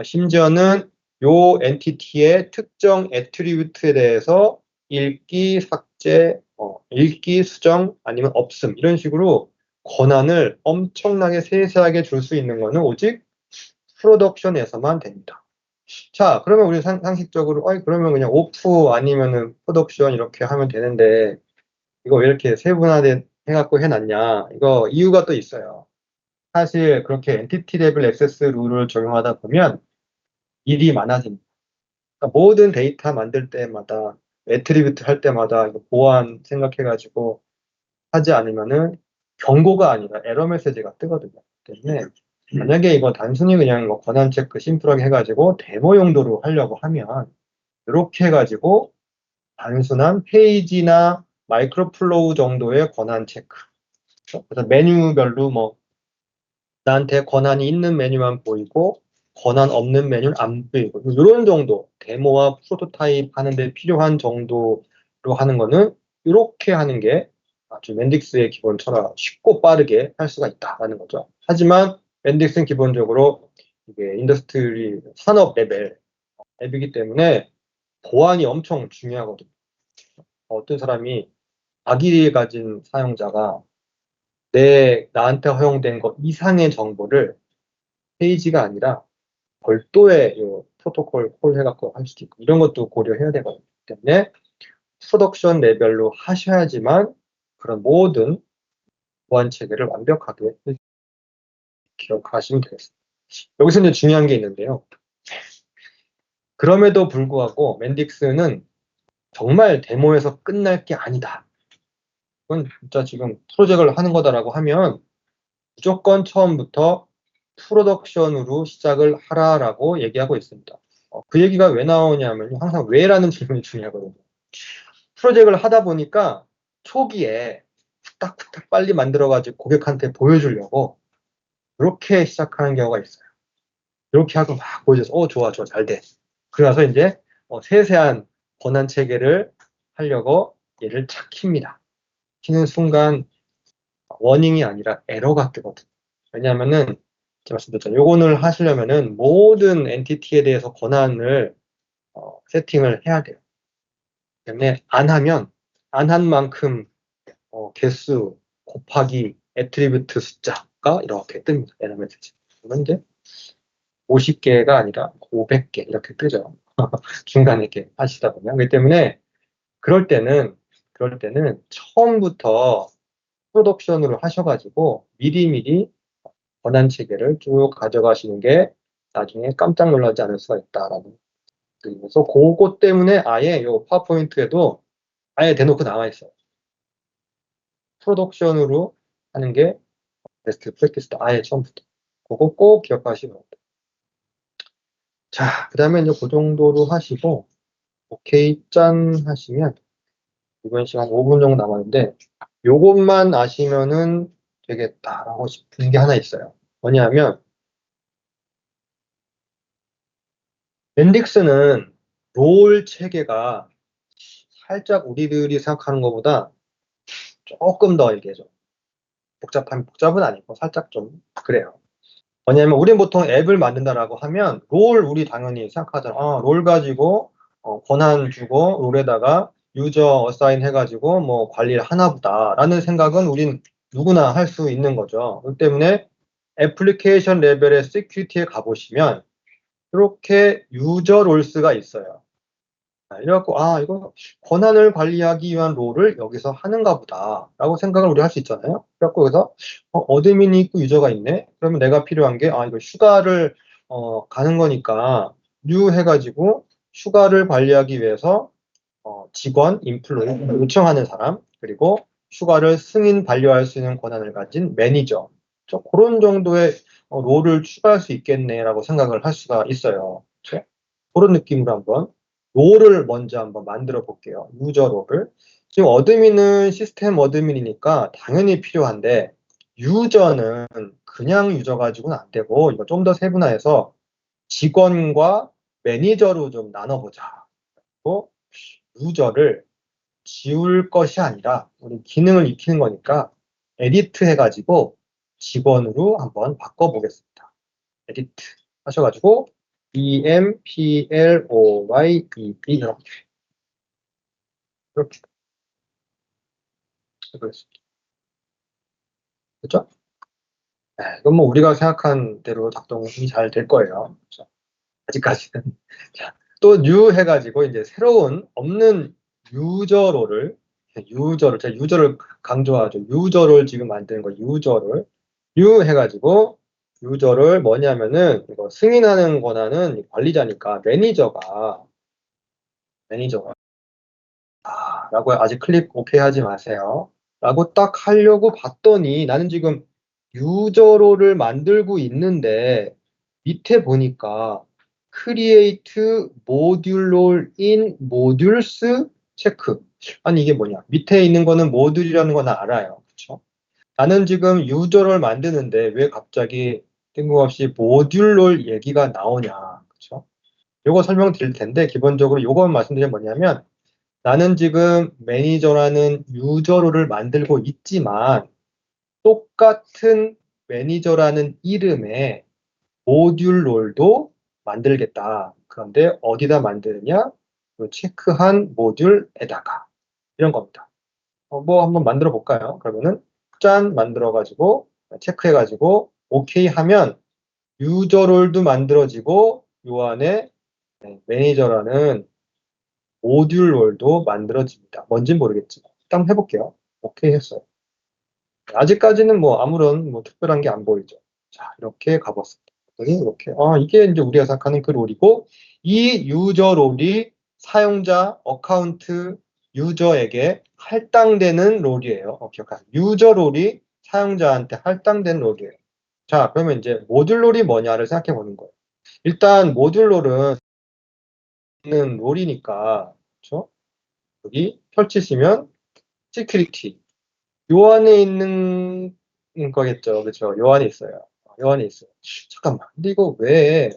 심지어는 요 엔티티의 특정 애트리뷰트에 대해서 읽기, 삭제, 읽기, 수정, 아니면 없음 이런 식으로 권한을 엄청나게 세세하게 줄 수 있는 거는 오직 프로덕션에서만 됩니다. 자, 그러면 우리 상식적으로, 그러면 그냥 오프 아니면은 프로덕션 이렇게 하면 되는데, 이거 왜 이렇게 세분화돼 해갖고 해놨냐? 이거 이유가 또 있어요. 사실 그렇게 엔티티 레벨 액세스 룰을 적용하다 보면 일이 많아집니다. 그러니까 모든 데이터 만들 때마다, 애트리뷰트 할 때마다 이거 보안 생각해가지고 하지 않으면은 경고가 아니라 에러 메시지가 뜨거든요. 때문에 만약에 이거 단순히 그냥 뭐 권한 체크 심플하게 해가지고 데모 용도로 하려고 하면 이렇게 해가지고 단순한 페이지나 마이크로 플로우 정도의 권한 체크. 그래서 메뉴별로 뭐 나한테 권한이 있는 메뉴만 보이고 권한 없는 메뉴를 안 뿌리고 이런 정도 데모와 프로토타입 하는데 필요한 정도로 하는 거는 이렇게 하는 게 아주 멘딕스의 기본 철학 쉽고 빠르게 할 수가 있다라는 거죠. 하지만 멘딕스는 기본적으로 이게 인더스트리 산업 레벨 앱이기 때문에 보안이 엄청 중요하거든요. 어떤 사람이 악의를 가진 사용자가 나한테 허용된 것 이상의 정보를 페이지가 아니라 별도의 요 프로토콜 콜 해갖고 할 수도 있고 이런 것도 고려해야 되거든요. 때문에 프로덕션 레벨로 하셔야지만 그런 모든 보안 체계를 완벽하게 기억하시면 되겠습니다. 여기서 이제 중요한 게 있는데요. 그럼에도 불구하고 맨딕스는 정말 데모에서 끝날 게 아니다. 그건 진짜 지금 프로젝트를 하는 거다라고 하면 무조건 처음부터 프로덕션으로 시작을 하라라고 얘기하고 있습니다. 그 얘기가 왜 나오냐면 항상 왜라는 질문이 중요하거든요. 프로젝트를 하다 보니까 초기에 후딱후딱 빨리 만들어가지고 고객한테 보여주려고 그렇게 시작하는 경우가 있어요. 이렇게 하고 막 보여줘서 좋아 잘 돼. 그래서 이제 세세한 권한 체계를 하려고 얘를 착 킵니다. 키는 순간 워닝이 아니라 에러가 뜨거든요. 왜냐하면은 제가 말씀드렸잖아요. 요거를 하시려면은 모든 엔티티에 대해서 권한을 세팅을 해야 돼요. 때문에 안 한 만큼 개수 곱하기 애트리뷰트 숫자가 이렇게 뜹니다. 에러 메시지. 그러면 이제 50개가 아니라 500개 이렇게 뜨죠. 중간에 이렇게 하시다 보면. 그렇기 때문에 그럴 때는 처음부터 프로덕션으로 하셔가지고 미리미리 권한 체계를 쭉 가져가시는 게 나중에 깜짝 놀라지 않을 수가 있다라는 그래서 그것 때문에 아예 요 파워포인트에도 아예 대놓고 나와 있어요. 프로덕션으로 하는 게 베스트 프랙티스다. 아예 처음부터. 그거 꼭 기억하시기 바랍니다. 자, 그 다음에 이제 그 정도로 하시고, 오케이, 짠 하시면, 이번 시간 5분 정도 남았는데, 요것만 아시면은 되겠다라고 싶은 게 하나 있어요. 뭐냐면, 멘딕스는 롤 체계가 살짝 우리들이 생각하는 것보다 조금 더 이게 좀 복잡은 아니고 살짝 좀 그래요. 뭐냐면 우리는 보통 앱을 만든다라고 하면 롤 우리 당연히 생각하잖아. 롤 가지고 권한 주고 롤에다가 유저 어사인 해가지고 뭐 관리를 하나 보다라는 생각은 우린 누구나 할 수 있는 거죠. 그렇기 때문에 애플리케이션 레벨의 시큐리티에 가보시면 이렇게 유저 롤스가 있어요. 이래갖고 이거 권한을 관리하기 위한 롤을 여기서 하는가 보다라고 생각을 우리 할 수 있잖아요. 그래갖고 여기서 어드민이 있고 유저가 있네. 그러면 내가 필요한 게 이거 휴가를 가는 거니까 뉴 해가지고 휴가를 관리하기 위해서 직원, 인플루이 요청하는 사람 그리고 휴가를 승인 반려할 수 있는 권한을 가진 매니저 그런 정도의 롤을 추가할 수 있겠네라고 생각을 할 수가 있어요. 그렇죠? 그런 느낌으로 한번 롤을 먼저 한번 만들어 볼게요. 유저 롤을. 지금 어드민은 시스템 어드민이니까 당연히 필요한데 유저는 그냥 유저 가지고는 안 되고 이거 좀 더 세분화해서 직원과 매니저로 좀 나눠보자. 또 유저를 지울 것이 아니라 우리 기능을 익히는 거니까 에디트 해가지고 직원으로 한번 바꿔보겠습니다. 에디트 하셔가지고 employee 이렇게 해보겠습니다. 그렇죠? 네, 이건 뭐 우리가 생각한 대로 작동이 잘 될 거예요. 그렇죠? 아직까지는. 자, 또 new 해가지고 이제 새로운 없는 제가 유저를 강조하죠. 유저를 지금 만드는 거 유저를 new 해가지고 유저를 뭐냐면은 이거 승인하는 권한은 관리자니까 매니저가 라고 아직 클릭 오케이 하지 마세요. 라고 딱 하려고 봤더니 나는 지금 유저로를 만들고 있는데 밑에 보니까 create modular in modules 체크. 아니 이게 뭐냐? 밑에 있는 거는 모듈이라는 건 알아요. 그렇죠? 나는 지금 유저를 만드는데 왜 갑자기 뜬금없이 모듈 얘기가 나오냐. 그렇죠? 요거 설명드릴 텐데 기본적으로 요것만 말씀드리면 뭐냐면 나는 지금 매니저라는 유저로를 만들고 있지만 똑같은 매니저라는 이름의 모듈 롤도 만들겠다. 그런데 어디다 만드느냐? 그 체크한 모듈에다가 이런 겁니다. 뭐 한번 만들어 볼까요? 그러면은 짠 만들어 가지고 체크해 가지고 오케이 하면 유저 롤도 만들어지고 요 안에 매니저라는 모듈 롤도 만들어집니다. 뭔진 모르겠지만 일단 한번 해볼게요. 오케이 했어요. 아직까지는 뭐 아무런 뭐 특별한 게 안 보이죠. 자, 이렇게 가봤습니다. 그랬더니 이렇게 이게 이제 우리가 생각하는 그 롤이고 이 유저 롤이 사용자 어카운트 유저에게 할당되는 롤이에요. 기억하세요. 유저 롤이 사용자한테 할당되는 롤이에요. 자, 그러면 이제 모듈 롤이 뭐냐를 생각해 보는 거예요. 일단 모듈 롤은 롤이니까 그렇죠? 여기 펼치시면 시큐리티 요 안에 있는 거겠죠. 그렇죠? 요 안에 있어요. 요 안에 있어요. 잠깐만. 근데 이거 왜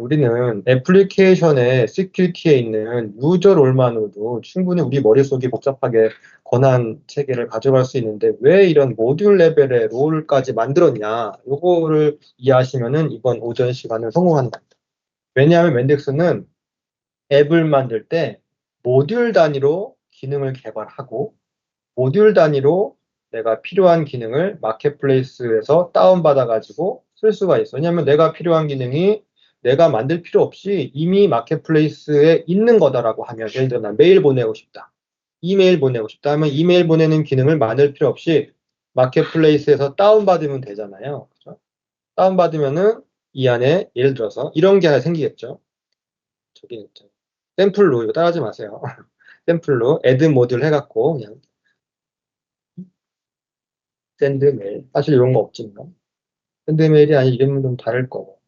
우리는 애플리케이션의 시큐리티에 있는 유저 롤만으로도 충분히 우리 머릿속이 복잡하게 권한 체계를 가져갈 수 있는데 왜 이런 모듈 레벨의 롤까지 만들었냐. 요거를 이해하시면은 이번 오전 시간을 성공하는 겁니다. 왜냐하면 멘덱스는 앱을 만들 때 모듈 단위로 기능을 개발하고 모듈 단위로 내가 필요한 기능을 마켓플레이스에서 다운받아 가지고 쓸 수가 있어. 왜냐하면 내가 필요한 기능이 내가 만들 필요 없이 이미 마켓플레이스에 있는 거다라고 하면 예를 들어 난 메일 보내고 싶다. 이메일 보내고 싶다 하면 이메일 보내는 기능을 만들 필요 없이 마켓플레이스에서 다운받으면 되잖아요. 그죠? 다운받으면은 이 안에 예를 들어서 이런 게 하나 생기겠죠. 저기 있죠. 샘플로 이거 따라하지 마세요. 샘플로 애드 모듈 해갖고 그냥 샌드 메일. 사실 이런 거 없지만. 샌드 메일이 아니 이름은 좀 다를 거고.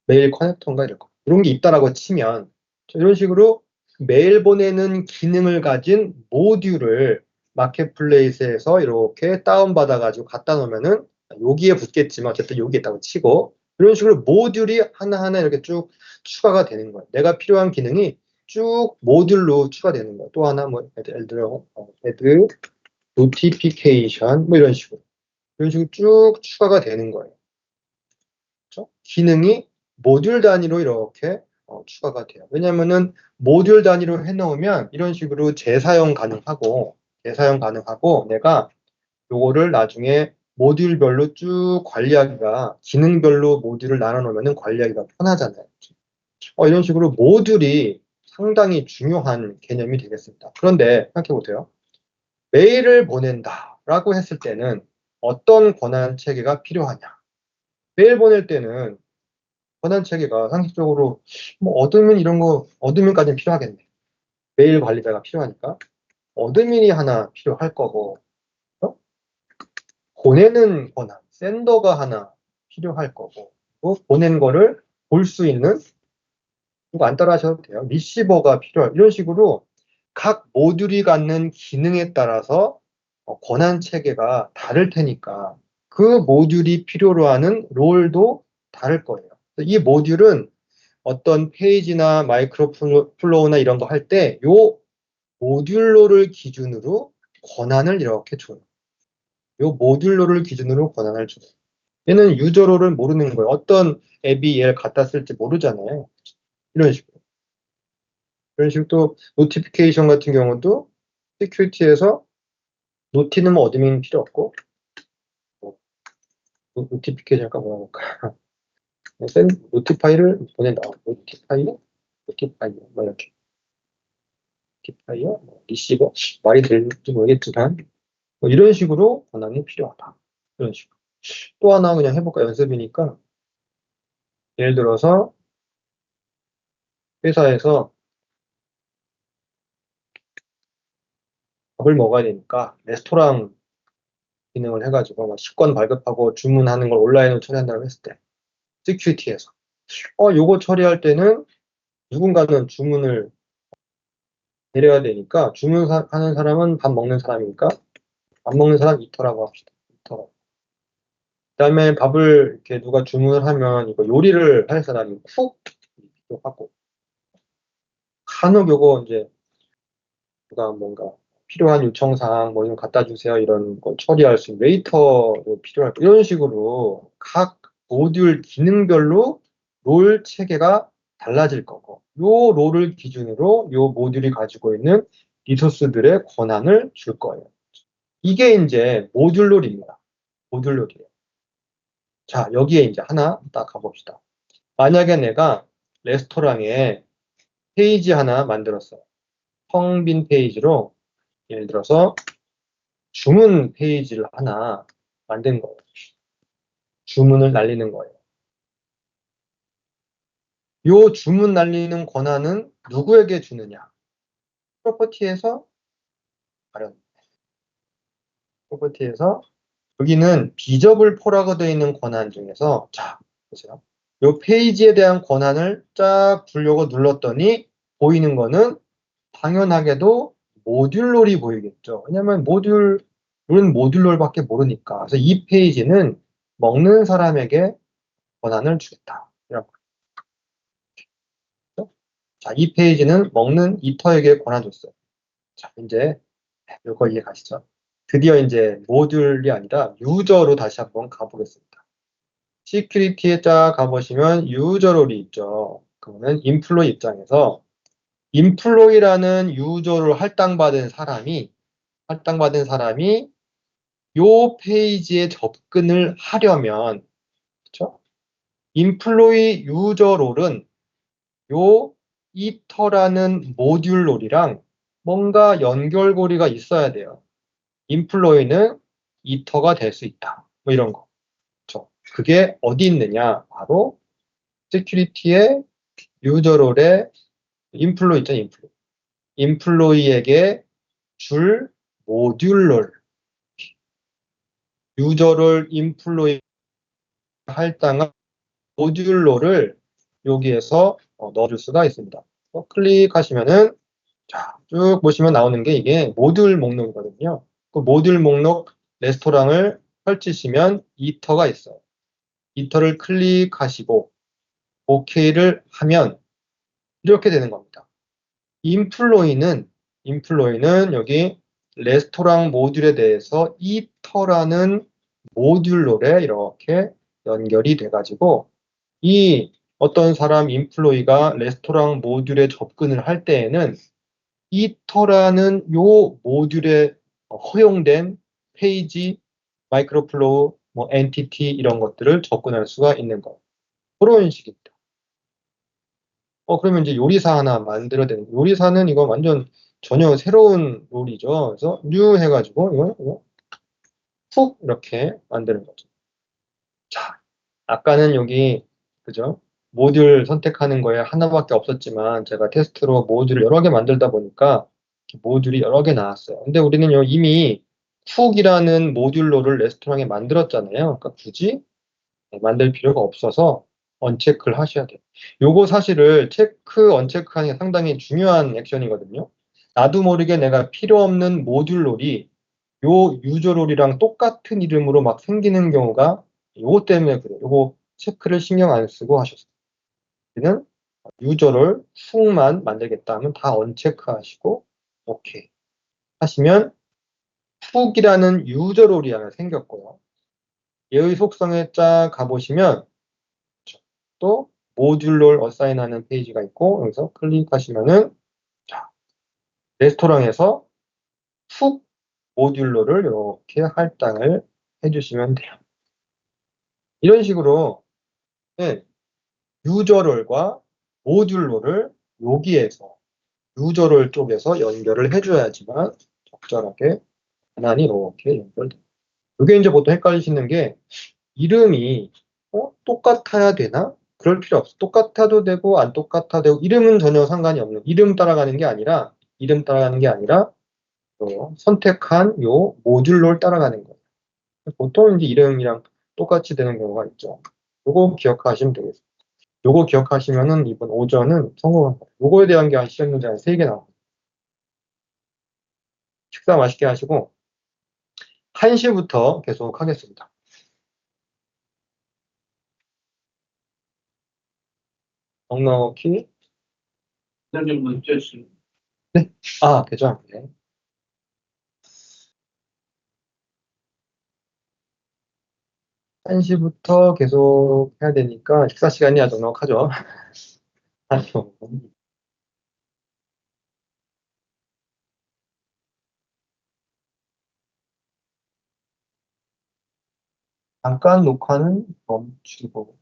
메일 커넥터인가 이럴 거. 이런 게 있다라고 치면 이런 식으로 메일 보내는 기능을 가진 모듈을 마켓플레이스에서 이렇게 다운받아 가지고 갖다 놓으면은 여기에 붙겠지만 어쨌든 여기에 있다고 치고 이런 식으로 모듈이 하나하나 이렇게 쭉 추가가 되는 거예요. 내가 필요한 기능이 쭉 모듈로 추가되는 거예요. 또 하나 뭐 예를 들어 애드 노티피케이션 뭐 이런 식으로 쭉 추가가 되는 거예요. 그렇죠? 기능이 모듈 단위로 이렇게 추가가 돼요. 왜냐면은 모듈 단위로 해놓으면 이런 식으로 재사용 가능하고 내가 요거를 나중에 모듈별로 쭉 관리하기가 기능별로 모듈을 나눠 놓으면 관리하기가 편하잖아요. 이런 식으로 모듈이 상당히 중요한 개념이 되겠습니다. 그런데 생각해 보세요. 메일을 보낸다라고 했을 때는 어떤 권한 체계가 필요하냐? 메일 보낼 때는 권한 체계가 상식적으로 뭐 어드민 이런 거 어드민까지는 필요하겠네. 메일 관리자가 필요하니까 어드민이 하나 필요할 거고 어? 보내는 권한 샌더가 하나 필요할 거고 또 보낸 거를 볼 수 있는 이거 안 따라하셔도 돼요. 리시버가 필요할 이런 식으로 각 모듈이 갖는 기능에 따라서 권한 체계가 다를 테니까 그 모듈이 필요로 하는 롤도 다를 거예요. 이 모듈은 어떤 페이지나 마이크로 플로우나 이런 거 할 때 요 모듈로를 기준으로 권한을 이렇게 줘요. 요 모듈로를 기준으로 권한을 줘요. 얘는 유저로를 모르는 거예요. 어떤 앱이 얘를 갖다 쓸지 모르잖아요. 이런 식으로. 이런 식으로 또 노티피케이션 같은 경우도 시큐리티에서 노티는 뭐 어드민 필요 없고 뭐, 노티피케이션 아까 뭐라 볼까? 노티파이를 보낸다. 노티파이 뭐 이렇게 노티파이어 리시버 말이 될지 모르겠지만 뭐 이런 식으로 권한이 필요하다. 이런 식으로. 또 하나 그냥 해볼까 연습이니까 예를 들어서 회사에서 밥을 먹어야 되니까 레스토랑 기능을 해가지고 막 식권 발급하고 주문하는 걸 온라인으로 처리한다고 했을 때 시큐리티에서 요거 처리할 때는 누군가는 주문을 내려야 되니까 주문하는 사람은 밥 먹는 사람이니까 밥 먹는 사람 이터라고 합시다. 이터. 그다음에 밥을 이렇게 누가 주문을 하면 이거 요리를 할 사람이 쿡 하고 간혹 요거 이제 누가 뭔가 필요한 요청사항 뭐 이런 거 갖다 주세요 이런 거 처리할 수 있는 웨이터도 필요할 거 이런 식으로 각 모듈 기능별로 롤 체계가 달라질 거고 요 롤을 기준으로 요 모듈이 가지고 있는 리소스들의 권한을 줄 거예요. 이게 이제 모듈 롤입니다. 모듈 롤이에요. 자, 여기에 이제 하나 딱 가봅시다. 만약에 내가 레스토랑에 페이지 하나 만들었어요. 텅 빈 페이지로 예를 들어서 주문 페이지를 하나 만든 거예요. 주문을 날리는 거예요. 요 주문 날리는 권한은 누구에게 주느냐? 프로퍼티에서 마련. 프로퍼티에서 여기는 비저블 포라고 되어 있는 권한 중에서 자, 보세요. 요 페이지에 대한 권한을 쫙 주려고 눌렀더니 보이는 거는 당연하게도 모듈롤이 보이겠죠. 왜냐면 롤은 모듈롤밖에 모르니까. 그래서 이 페이지는 먹는 사람에게 권한을 주겠다. 이런 거죠. 자, 이 페이지는 먹는 이터에게 권한 줬어요. 자, 이제 이거 이해 가시죠? 드디어 이제 모듈이 아니라 유저로 다시 한번 가보겠습니다. 시큐리티에 쫙 가보시면 유저 롤이 있죠. 그러면 인플로이 입장에서 인플로이라는 유저를 할당받은 사람이 요 페이지에 접근을 하려면 그렇죠? 인플로이 유저 롤은 요 이터라는 모듈 롤이랑 뭔가 연결고리가 있어야 돼요. 인플로이는 이터가 될 수 있다. 뭐 이런 거. 그렇죠? 그게 어디 있느냐? 바로 시큐리티의 유저 롤의 인플로이 있잖아요. 인플로이에게 줄 모듈 롤. 유저를 인플로이 할당한 모듈로를 여기에서 넣어줄 수가 있습니다. 클릭하시면은 자, 쭉 보시면 나오는 게 이게 모듈 목록이거든요. 그 모듈 목록 레스토랑을 펼치시면 이터가 있어요. 이터를 클릭하시고 OK를 하면 이렇게 되는 겁니다. 인플로이는 여기 레스토랑 모듈에 대해서 이터라는 모듈로에 이렇게 연결이 돼가지고 이 어떤 사람 인플로이가 레스토랑 모듈에 접근을 할 때에는 이터라는 요 모듈에 허용된 페이지, 마이크로플로우, 뭐 엔티티 이런 것들을 접근할 수가 있는 거. 그런 식입니다. 그러면 이제 요리사 하나 만들어야 되는 요리사는 이거 완전 전혀 새로운 롤이죠. 그래서 뉴 해가지고 이거 푹 이렇게 만드는 거죠. 자, 아까는 여기 그죠? 모듈 선택하는 거에 하나밖에 없었지만 제가 테스트로 모듈을 여러 개 만들다 보니까 모듈이 여러 개 나왔어요. 근데 우리는 이미 쿡이라는 모듈로를 레스토랑에 만들었잖아요. 그러니까 굳이 만들 필요가 없어서 언체크를 하셔야 돼요. 요거 사실을 체크, 언체크하는 게 상당히 중요한 액션이거든요. 나도 모르게 내가 필요 없는 모듈롤이 요 유저롤이랑 똑같은 이름으로 막 생기는 경우가 요거 때문에 그래요. 요거 체크를 신경 안 쓰고 하셨어요. 우리는 유저를 훅만 만들겠다 하면 다 언체크 하시고 오케이 하시면 훅이라는 유저롤이 하나 생겼고요. 얘의 속성에 쫙 가보시면 또 모듈롤 어사인하는 페이지가 있고 여기서 클릭하시면은 자, 레스토랑에서 훅 모듈롤을 이렇게 할당을 해주시면 돼요. 이런 식으로 네, 유저롤과 모듈롤을 여기에서 유저롤 쪽에서 연결을 해줘야지만 적절하게 반환이 이렇게 연결돼요. 이게 이제 보통 헷갈리시는 게 이름이 똑같아야 되나? 그럴 필요 없어. 똑같아도 되고 안 똑같아도 되고 이름은 전혀 상관이 없는 이름 따라가는 게 아니라 선택한 요 모듈로 따라가는 거예요. 보통 이제 이름이랑 똑같이 되는 경우가 있죠. 요거 기억하시면 되겠습니다. 요거 기억하시면은 이번 오전은 성공한 거예요. 요거에 대한 게 한 시험 문제 한 3개 나와요. 식사 맛있게 하시고 1시부터 계속 하겠습니다. 넉넉히. 좀 문제 있어요. 아, 계좌. 네. 1시부터 계속 해야 되니까 식사 시간이 아주 넉넉하죠. 아주. 잠깐 녹화는 멈추고.